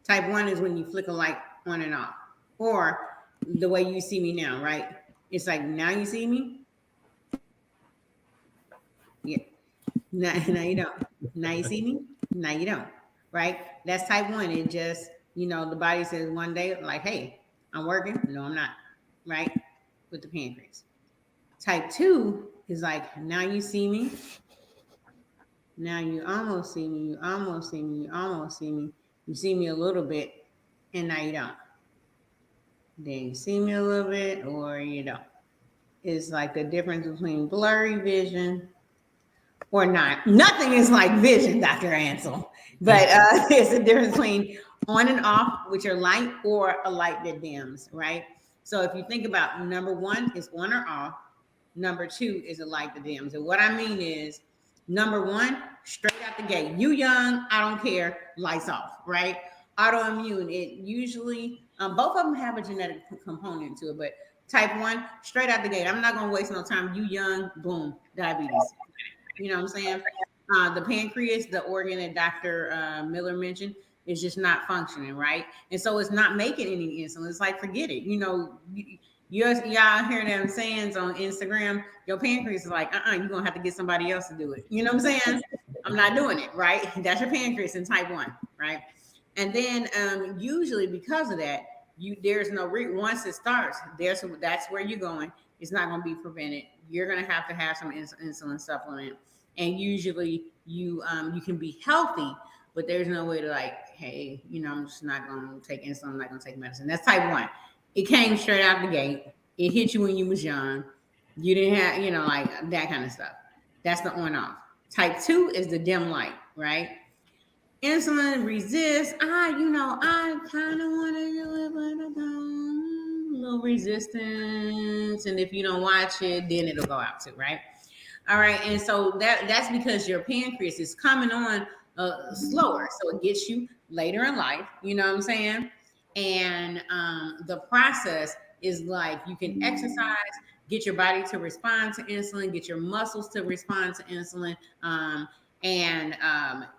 type 1 is when you flick a light on and off. Or the way you see me now, right? It's like, now you see me? Yeah. Now you don't. Now you see me? Now you don't. Right? That's type 1. It just, the body says one day, like, hey, I'm working. No, I'm not. Right? With the pancreas. Type 2 is like, now you see me. Now you almost see me. You almost see me. You almost see me. You see me a little bit, and now you don't. Then you see me a little bit, or you don't. It's like the difference between blurry vision or not. Nothing is like vision, Dr. Ansel. But it's the difference between on and off with your light or a light that dims, right? So if you think about number 1 is on or off. Number 2 is a light that dims. And what I mean is, number 1, straight out the gate. You young, I don't care, lights off, right? Autoimmune, it usually, both of them have a genetic component to it, but type 1, straight out the gate. I'm not going to waste no time. You young, boom, diabetes. You know what I'm saying? The pancreas, the organ that Dr. Miller mentioned, is just not functioning, right? And so it's not making any insulin. It's like, forget it. Y'all hear them sayings on Instagram, your pancreas is like, you're going to have to get somebody else to do it. You know what I'm saying? I'm not doing it, right? That's your pancreas in type 1, right? And then usually because of that, there's no once it starts, that's where you're going. It's not going to be prevented. You're going to have some insulin supplement. And usually you can be healthy, but there's no way to like, hey, I'm just not going to take insulin. I'm not going to take medicine. That's type 1. It came straight out the gate. It hit you when you was young. You didn't have, like that kind of stuff. That's the on off. Type 2 is the dim light, right? Insulin resist. I kind of want to do it, but I don't. A little resistance. And if you don't watch it, then it'll go out too, right? All right. And so that's because your pancreas is coming on slower. So it gets you later in life. You know what I'm saying? And the process is like you can exercise, get your body to respond to insulin, get your muscles to respond to insulin, and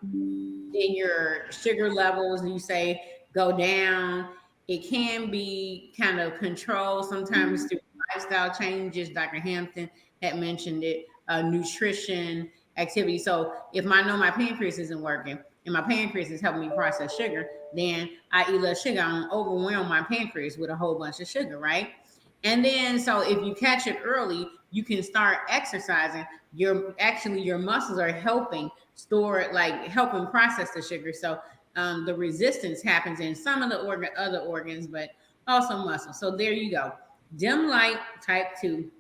then your sugar levels, you say, go down. It can be kind of controlled sometimes through lifestyle changes. Dr. Hampton had mentioned it, nutrition, activity. So if I know my pancreas isn't working and my pancreas is helping me process sugar, then I eat less sugar. I don't overwhelm my pancreas with a whole bunch of sugar, right? And then, so if you catch it early, you can start exercising. Your muscles are helping store it, like helping process the sugar. So the resistance happens in some of the other organs, but also muscles. So there you go. Dim light, type 2.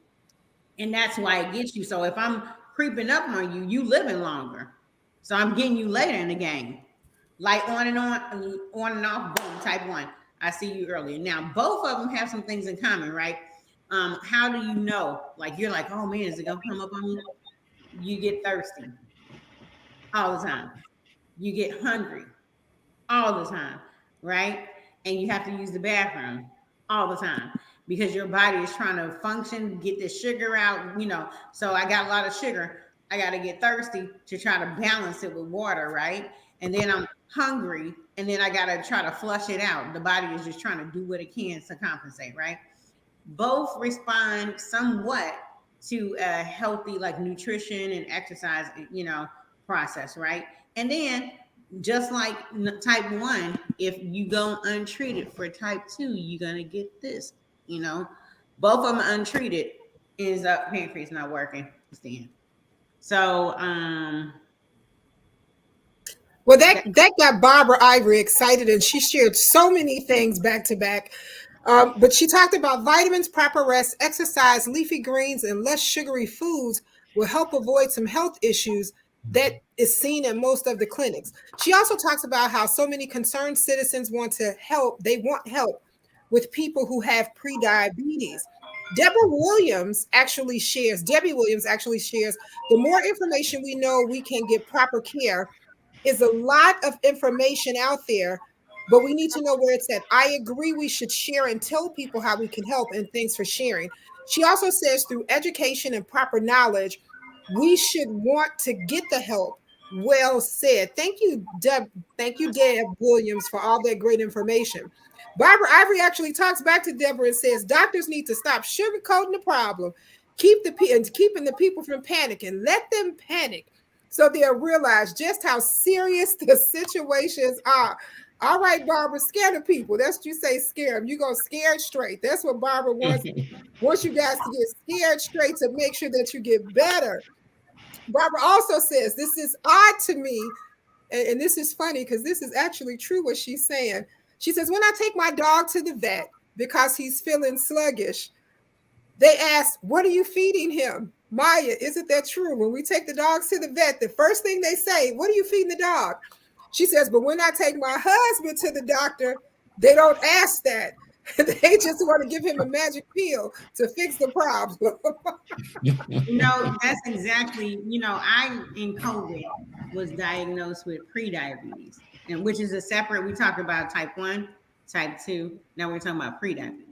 And that's why it gets you. So if I'm creeping up on you, you living longer. So I'm getting you later in the game. Light on and on and off, boom, type 1. I see you earlier. Now, both of them have some things in common, right? How do you know? Like, you're like, oh man, is it gonna come up on me? You get thirsty all the time. You get hungry all the time, right? And you have to use the bathroom all the time because your body is trying to function, get the sugar out, So I got a lot of sugar. I got to get thirsty to try to balance it with water, right? And then I'm hungry, and then I got to try to flush it out. The body is just trying to do what it can to compensate, right? Both respond somewhat to a healthy, like nutrition and exercise, process, right? And then just like type 1, if you go untreated for type 2, you're going to get this, you know. Both of them untreated ends up pancreas not working. So Well, that got Barbara Ivory excited, and she shared so many things back to back. But she talked about vitamins, proper rest, exercise, leafy greens, and less sugary foods will help avoid some health issues that is seen in most of the clinics. She also talks about how so many concerned citizens want to help. They want help with people who have pre-diabetes. Debbie Williams actually shares, the more information we know, we can get proper care is a lot of information out there, but we need to know where it's at. I agree we should share and tell people how we can help, and thanks for sharing. She also says through education and proper knowledge, we should want to get the help. Well said. Thank you, Deb. Thank you, Deb Williams, for all that great information. Barbara Ivory actually talks back to Deborah and says doctors need to stop sugarcoating the problem, keeping the people from panicking. Let them panic so they'll realize just how serious the situations are. All right, Barbara, scare the people. That's what you say, scare them. You go scared straight. That's what Barbara wants you guys to get scared straight to make sure that you get better. Barbara also says, this is odd to me, and this is funny because this is actually true what she's saying. She says, when I take my dog to the vet because he's feeling sluggish, they ask, what are you feeding him? Maya, isn't that true? When we take the dogs to the vet, the first thing they say, what are you feeding the dog? She says, but when I take my husband to the doctor, they don't ask that. They just want to give him a magic pill to fix the problem. That's exactly, I in COVID was diagnosed with pre-diabetes, and which is a separate, we talked about type 1, type 2. Now we're talking about pre-diabetes.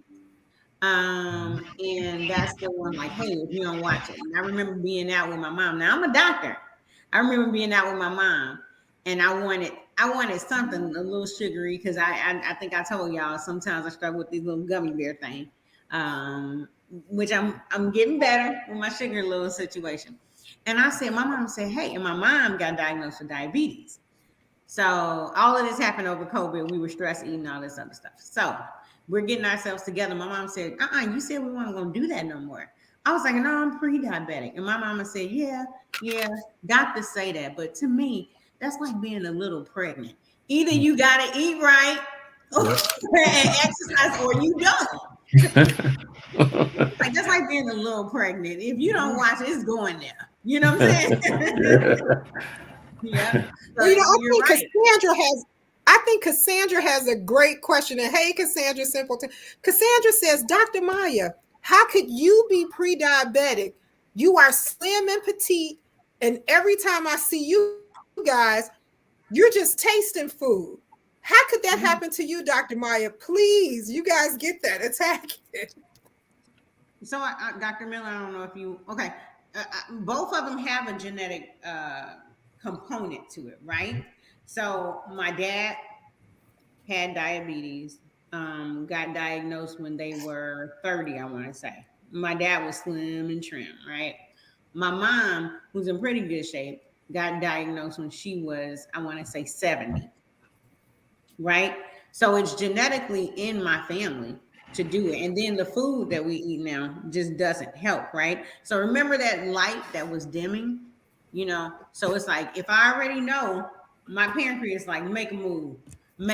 And that's the one like, hey, if you don't watch it. And I remember being out with my mom. Now I'm a doctor. I remember being out with my mom, and I wanted something a little sugary because I think I told y'all sometimes I struggle with these little gummy bear thing. Which I'm getting better with my sugar little situation. And my mom said, hey, and my mom got diagnosed with diabetes. So all of this happened over COVID. We were stress eating, all this other stuff. So we're getting ourselves together. My mom said, you said we weren't going to do that no more. I was like, no, I'm pre-diabetic. And my mama said, yeah, doctors say that. But to me, that's like being a little pregnant. Either you got to eat right and exercise, or you don't. Like, that's like being a little pregnant. If you don't watch it, it's going there. You know what I'm saying? Yeah. So, I think Cassandra has a great question. And hey, Cassandra Simpleton. Cassandra says, Dr. Maya, how could you be pre-diabetic? You are slim and petite, and every time I see you guys, you're just tasting food. How could that happen to you, Dr. Maya? Please, you guys get that. Attack it. So, Dr. Miller, I don't know if you, okay. Both of them have a genetic component to it, right? So my dad had diabetes, got diagnosed when they were 30, I want to say. My dad was slim and trim, right? My mom, who's in pretty good shape, got diagnosed when she was, I want to say 70, right? So it's genetically in my family to do it. And then the food that we eat now just doesn't help, right? So remember that light that was dimming, So it's like, if I already know, my pancreas like, make a move. You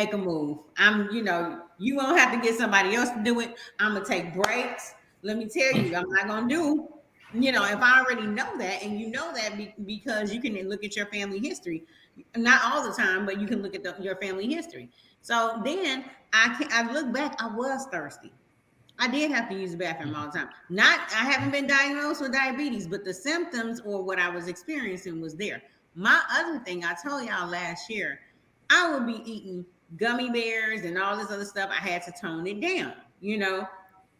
won't have to get somebody else to do it. I'm going to take breaks. Let me tell you, I'm not going to do, if I already know that, and because you can look at your family history, not all the time, but you can look at your family history. So then I look back, I was thirsty. I did have to use the bathroom all the time. I haven't been diagnosed with diabetes, but the symptoms or what I was experiencing was there. My other thing, I told y'all last year, I would be eating gummy bears and all this other stuff. I had to tone it down.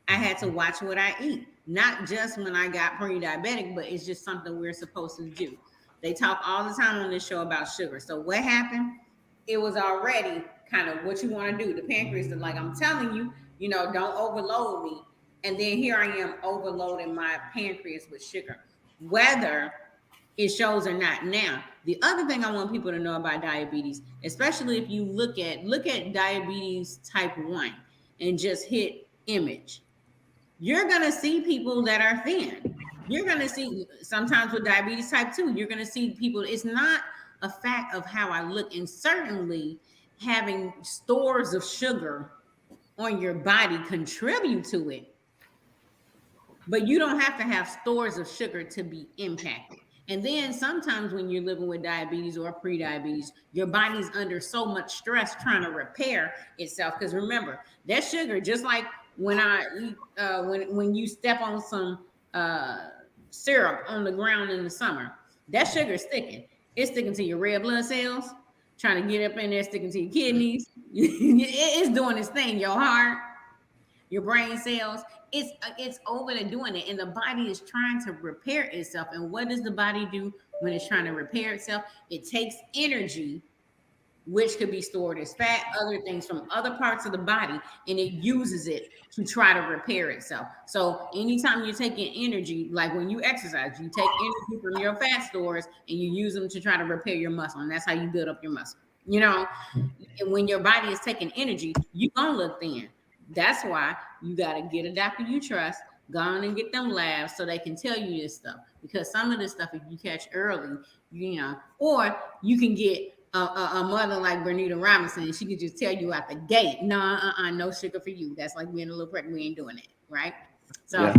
I had to watch what I eat. Not just when I got pre-diabetic, but it's just something we're supposed to do. They talk all the time on this show about sugar. So what happened? It was already kind of what you want to do. The pancreas is like, I'm telling you, don't overload me. And then here I am overloading my pancreas with sugar. Whether it shows or not. Now, the other thing I want people to know about diabetes, especially if you look at diabetes type 1 and just hit image, you're going to see people that are thin. You're going to see sometimes with diabetes type 2, you're going to see people, it's not a fact of how I look, and certainly having stores of sugar on your body contribute to it, but you don't have to have stores of sugar to be impacted. And then sometimes when you're living with diabetes or pre-diabetes, your body's under so much stress trying to repair itself. Because remember, that sugar, just like when I eat, when you step on some syrup on the ground in the summer, that sugar is sticking. It's sticking to your red blood cells, trying to get up in there, sticking to your kidneys. It's doing its thing, your heart, your brain cells. It's over there doing it, and the body is trying to repair itself. And what does the body do when it's trying to repair itself? It takes energy, which could be stored as fat, other things from other parts of the body, and it uses it to try to repair itself. So anytime you're taking energy, like when you exercise, you take energy from your fat stores and you use them to try to repair your muscle, and that's how you build up your muscle. And when your body is taking energy, you're gonna look thin. That's why you got to get a doctor you trust, go on and get them labs so they can tell you this stuff. Because some of this stuff, if you catch early, or you can get a mother like Bernita Robinson, she could just tell you out the gate, no sugar for you. That's like being a little pregnant. We ain't doing it, right? So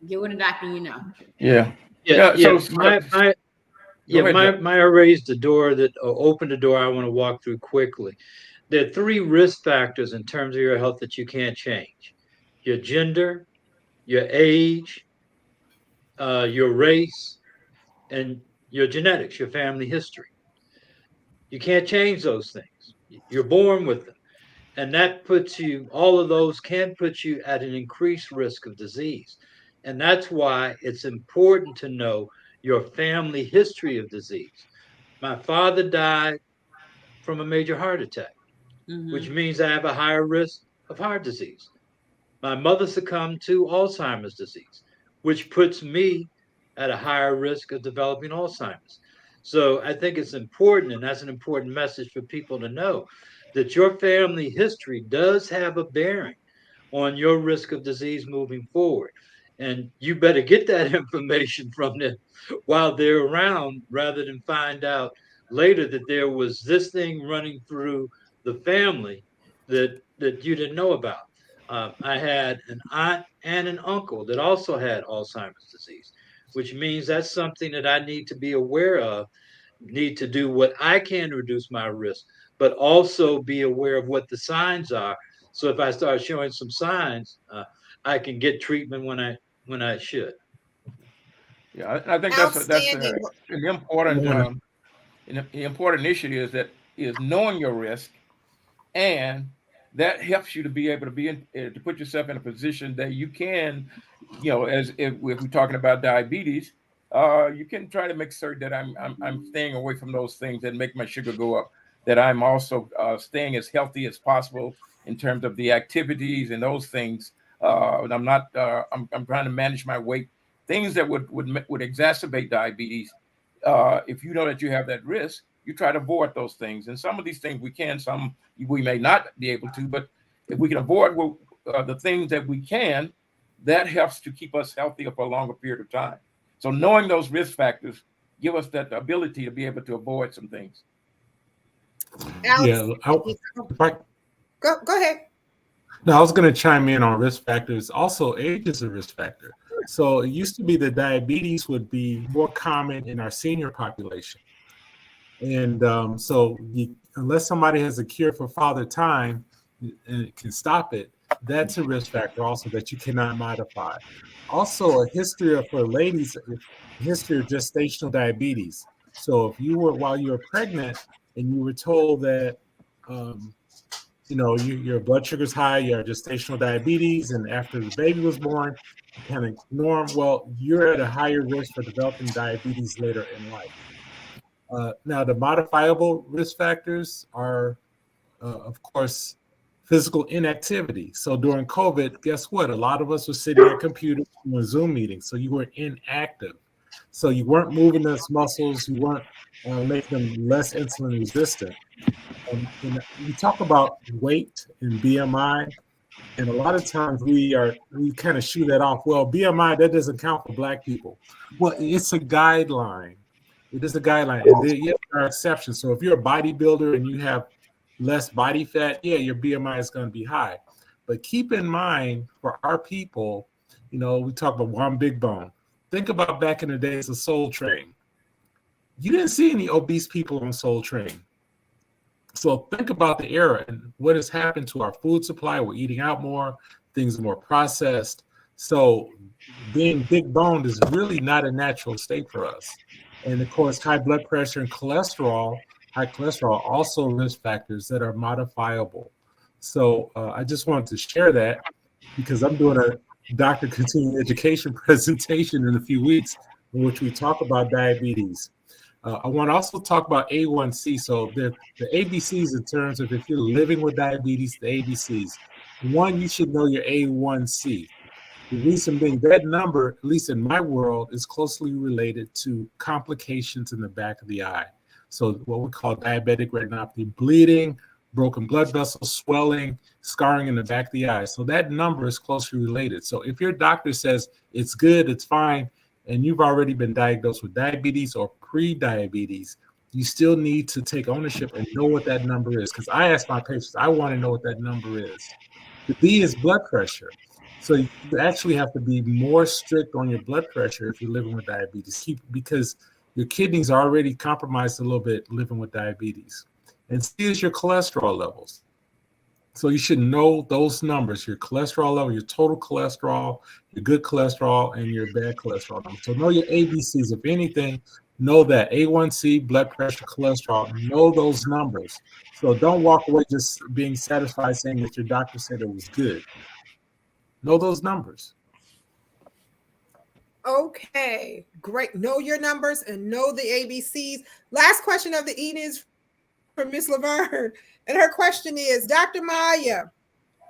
get with a doctor you know. Yeah. So ahead, Maya raised the door that opened the door I want to walk through quickly. There are 3 risk factors in terms of your health that you can't change: your gender, your age, your race, and your genetics, your family history. You can't change those things. You're born with them. And that puts you, all of those can put you at an increased risk of disease. And that's why it's important to know your family history of disease. My father died from a major heart attack, which means I have a higher risk of heart disease. My mother succumbed to Alzheimer's disease, which puts me at a higher risk of developing Alzheimer's. So I think it's important, and that's an important message for people to know, that your family history does have a bearing on your risk of disease moving forward. And you better get that information from them while they're around, rather than find out later that there was this thing running through the family that you didn't know about. I had an aunt and an uncle that also had Alzheimer's disease, which means that's something that I need to be aware of, need to do what I can to reduce my risk, but also be aware of what the signs are. So if I start showing some signs, I can get treatment when I should. Yeah, I think that's Outstanding. an important Morning. an important issue is knowing your risk, and that helps you to be able to to put yourself in a position that you can, as if we're talking about diabetes, you can try to make certain that I'm staying away from those things that make my sugar go up. That I'm also staying as healthy as possible in terms of the activities and those things. I'm not. I'm trying to manage my weight. Things that would exacerbate diabetes. If you know that you have that risk, you try to avoid those things. And some of these things we can, some we may not be able to. But if we can avoid the things that we can, that helps to keep us healthy for a longer period of time. So knowing those risk factors give us that ability to be able to avoid some things. Yeah, if I Go ahead. No, I was going to chime in on risk factors. Also, age is a risk factor. So it used to be that diabetes would be more common in our senior population. And unless somebody has a cure for father time and can stop it, that's a risk factor also that you cannot modify. Also, a history for ladies, a history of gestational diabetes. So if you were, while you were pregnant and you were told that, your blood sugar's high, you have gestational diabetes, and after the baby was born, you kind of norm. Well, you're at a higher risk for developing diabetes later in life. Now, the modifiable risk factors are, of course, physical inactivity. So during COVID, guess what? A lot of us were sitting at computers doing Zoom meetings, so you were inactive. So you weren't moving those muscles, you weren't making them less insulin resistant. And we talk about weight and BMI, and a lot of times we kind of shoot that off. Well, BMI, that doesn't count for Black people. Well, it's a guideline. It is a guideline, and there are exceptions. So if you're a bodybuilder and you have less body fat, yeah, your BMI is going to be high. But keep in mind, for our people, we talk about one big bone. Think about back in the days of Soul Train. You didn't see any obese people on Soul Train. So think about the era and what has happened to our food supply. We're eating out more, things are more processed. So being big boned is really not a natural state for us. And of course, high blood pressure and high cholesterol, also risk factors that are modifiable. So I just wanted to share that because I'm doing a doctor continuing education presentation in a few weeks in which we talk about diabetes. I want to also talk about A1C. So the ABCs in terms of if you're living with diabetes, the ABCs. One, you should know your A1C. The reason being that number, at least in my world, is closely related to complications in the back of the eye. So what we call diabetic retinopathy, bleeding, broken blood vessels, swelling, scarring in the back of the eye. So that number is closely related. So if your doctor says it's good, it's fine, and you've already been diagnosed with diabetes or pre-diabetes, you still need to take ownership and know what that number is. Because I ask my patients, I want to know what that number is. The B is blood pressure. So you actually have to be more strict on your blood pressure if you're living with diabetes, because your kidneys are already compromised a little bit living with diabetes. And C is your cholesterol levels. So you should know those numbers, your cholesterol level, your total cholesterol, your good cholesterol, and your bad cholesterol number. So know your ABCs. If anything, know that A1C, blood pressure, cholesterol, know those numbers. So don't walk away just being satisfied saying that your doctor said it was good. Know those numbers. Okay, great. Know your numbers and know the ABCs. Last question of the evening is from Miss Laverne. And her question is, Dr. Maya,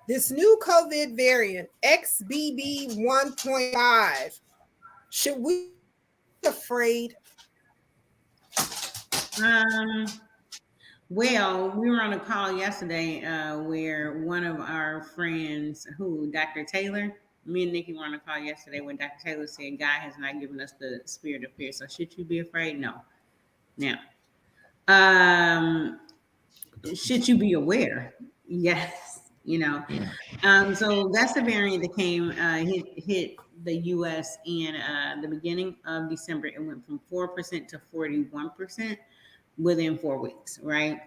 this new COVID variant, XBB 1.5, should we be afraid? Well, we were on a call yesterday where one of our friends, Dr. Taylor, me and Nikki were on a call yesterday when Dr. Taylor said God has not given us the spirit of fear. So should you be afraid? No. Now, should you be aware? Yes. So that's the variant that came hit the U.S. in the beginning of December. It went from 4% to 41% within 4 weeks, right?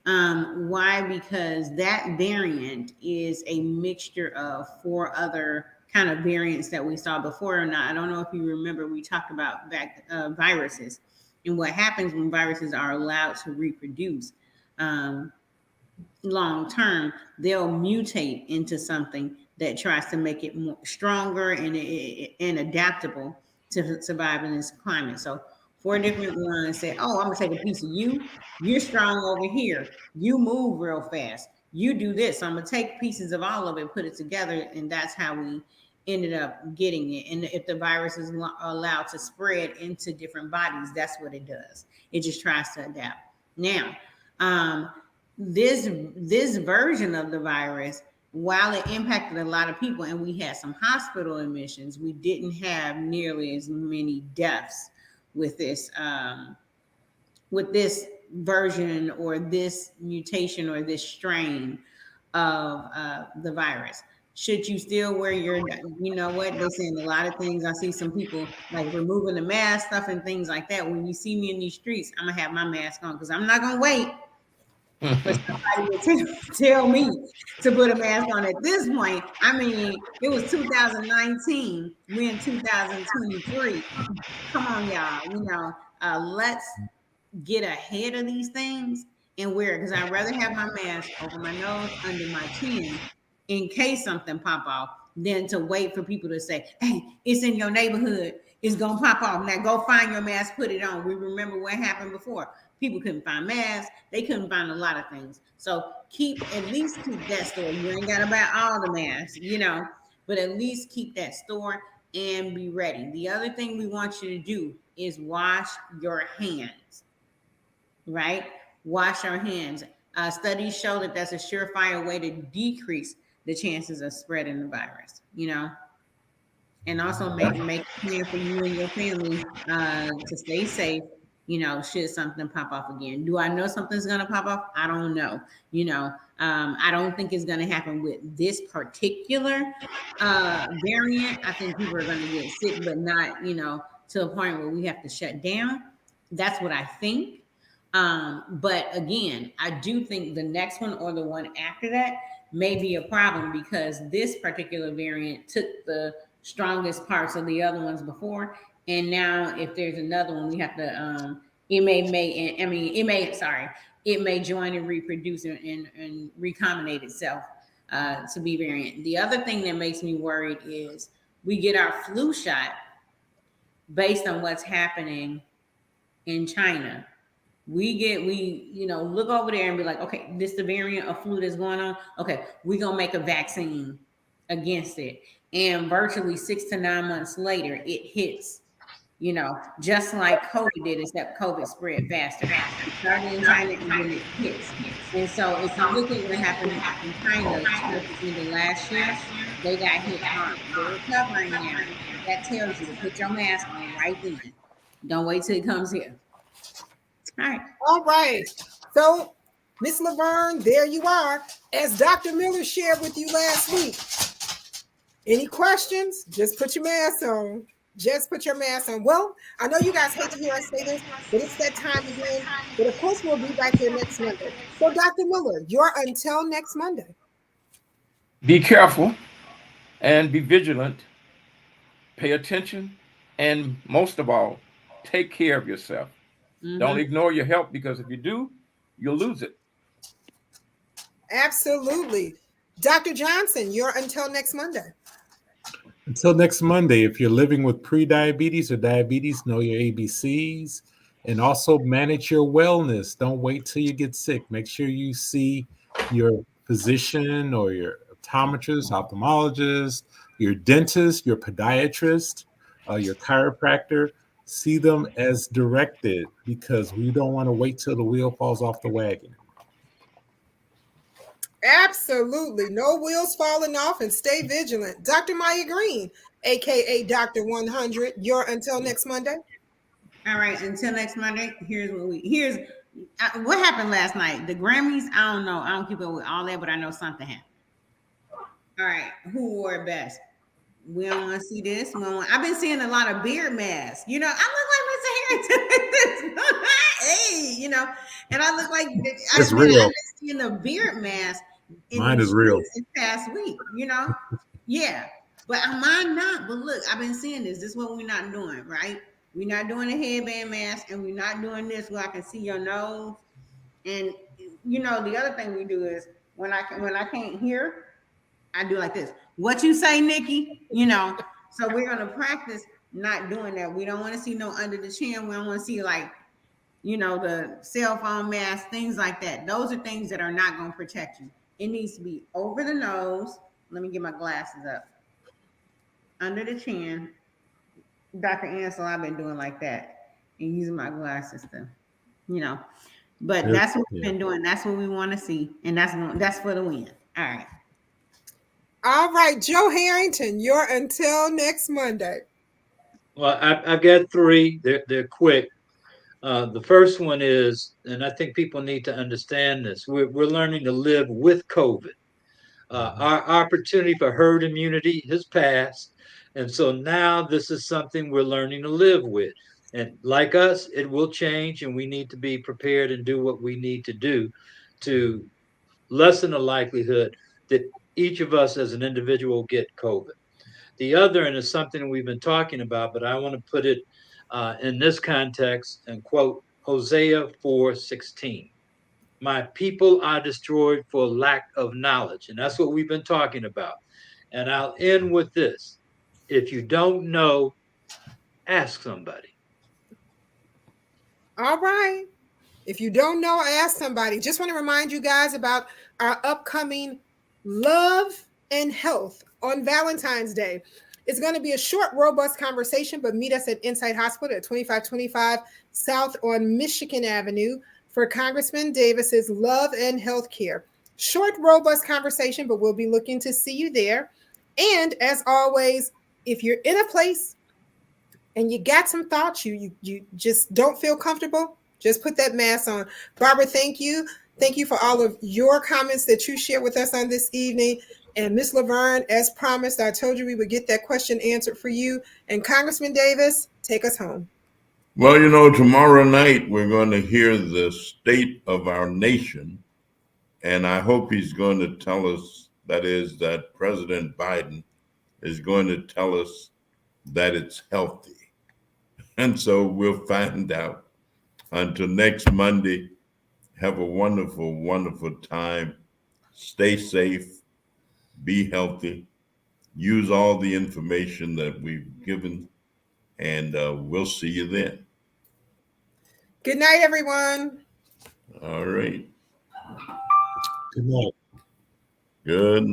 Why? Because that variant is a mixture of 4 other kind of variants that we saw before. And I don't know if you remember, we talked about viruses and what happens when viruses are allowed to reproduce. Long term, they'll mutate into something that tries to make it more stronger and adaptable to survive in this climate. So 4 different ones say, "Oh, I'm gonna take a piece of you. You're strong over here. You move real fast. You do this. So I'm gonna take pieces of all of it, put it together, and that's how we ended up getting it. And if the virus is allowed to spread into different bodies, that's what it does. It just tries to adapt. Now, this version of the virus, while it impacted a lot of people and we had some hospital admissions, we didn't have nearly as many deaths with this version or this mutation or this strain of the virus. Should you still wear your, they're saying a lot of things. I see some people like removing the mask stuff and things like that. When you see me in these streets, I'm gonna have my mask on because I'm not gonna wait for somebody to tell me to put a mask on. At this point, I mean, it was 2019. We're in 2023. Come on, y'all. Let's get ahead of these things and wear it, because I'd rather have my mask over my nose, under my chin, in case something pop off, than to wait for people to say, "Hey, it's in your neighborhood. It's gonna pop off. Now go find your mask, put it on." We remember what happened before. People couldn't find masks. They couldn't find a lot of things. So at least keep that store. You ain't got to buy all the masks, but at least keep that store and be ready. The other thing we want you to do is wash your hands, right? Wash your hands. Studies show that that's a surefire way to decrease the chances of spreading the virus, and also make a plan for you and your family to stay safe. Should something pop off again? Do I know something's gonna pop off? I don't know. I don't think it's gonna happen with this particular variant. I think people are gonna get sick, but not to a point where we have to shut down. That's what I think. But again, I do think the next one or the one after that may be a problem because this particular variant took the strongest parts of the other ones before, and now if there's another one, we have to it may join and reproduce and recombinate itself to be variant. The other thing that makes me worried is we get our flu shot based on what's happening in China. We look over there and be like, okay, this the variant of flu that's going on. Okay, we're gonna make a vaccine against it. And virtually 6 to 9 months later, it hits, just like COVID did, except COVID spread faster. It started in China and then it hits. And so if you look at what happened in China towards the end of last year, they got hit hard. They're recovering now. That tells you to put your mask on right then. Don't wait till it comes here. All right. All right. So, Miss Laverne, there you are. As Dr. Miller shared with you last week. Any questions? Just put your mask on. Just put your mask on. Well, I know you guys hate to hear us say this, but it's that time again. But of course, we'll be back here next Monday. So, Dr. Miller, you're until next Monday. Be careful and be vigilant. Pay attention. And most of all, take care of yourself. Mm-hmm. Don't ignore your health, because if you do, you'll lose it. Absolutely. Dr. Johnson, you're until next Monday. Until next Monday, if you're living with pre-diabetes or diabetes, know your ABCs and also manage your wellness. Don't wait till you get sick. Make sure you see your physician or your optometrist, ophthalmologist, your dentist, your podiatrist, your chiropractor. See them as directed, because we don't want to wait till the wheel falls off the wagon. Absolutely. No wheels falling off, and stay vigilant. Dr. Maya Green, aka Dr. 100, you're until next Monday. All right, until next Monday. Here's what happened last night. The Grammys, I don't know. I don't keep up with all that, but I know something happened. All right, who wore it best? We don't want to see this. I've been seeing a lot of beard masks. I look like Mr. Harrington. Hey, and I look like it's real. I've been seeing the beard mask. Mine is real. This past week, yeah, but mine not. But look, I've been seeing this. This is what we're not doing, right? We're not doing a headband mask, and we're not doing this where I can see your nose. And the other thing we do is when I can't hear, I do like this. What you say, Nikki? So we're gonna practice not doing that. We don't want to see no under the chin. We don't want to see the cell phone mask, things like that. Those are things that are not gonna protect you. It needs to be over the nose. Let me get my glasses up. Under the chin. Dr. Ansel, I've been doing like that and using my glasses to, But that's what we've been doing. That's what we want to see, and that's for the win. All right. All right, Joe Harrington, you're until next Monday. Well, I've got 3. They're quick. The first one is, and I think people need to understand this, we're learning to live with COVID. Our opportunity for herd immunity has passed. And so now this is something we're learning to live with. And like us, it will change, and we need to be prepared and do what we need to do to lessen the likelihood that each of us as an individual get COVID. The other, and it's something we've been talking about, but I want to put it in this context and quote Hosea 4:16. My people are destroyed for lack of knowledge. And that's what we've been talking about. And I'll end with this. If you don't know, ask somebody. All right. If you don't know, ask somebody. Just want to remind you guys about our upcoming Love and Health on Valentine's Day. It's going to be a short, robust conversation, but meet us at Insight Hospital at 2525 South on Michigan Avenue for Congressman Davis's Love and Health Care. Short, robust conversation, but we'll be looking to see you there. And as always, if you're in a place and you got some thoughts, you just don't feel comfortable, just put that mask on. Barbara, thank you. Thank you for all of your comments that you shared with us on this evening. And Miss Laverne, as promised, I told you we would get that question answered for you. And Congressman Davis, take us home. Well, tomorrow night we're going to hear the state of our nation. And I hope he's going to tell us, that President Biden is going to tell us that it's healthy. And so we'll find out. Until next Monday, have a wonderful, wonderful time. Stay safe, be healthy, use all the information that we've given, and we'll see you then. Good night, everyone. All right. Good night. Good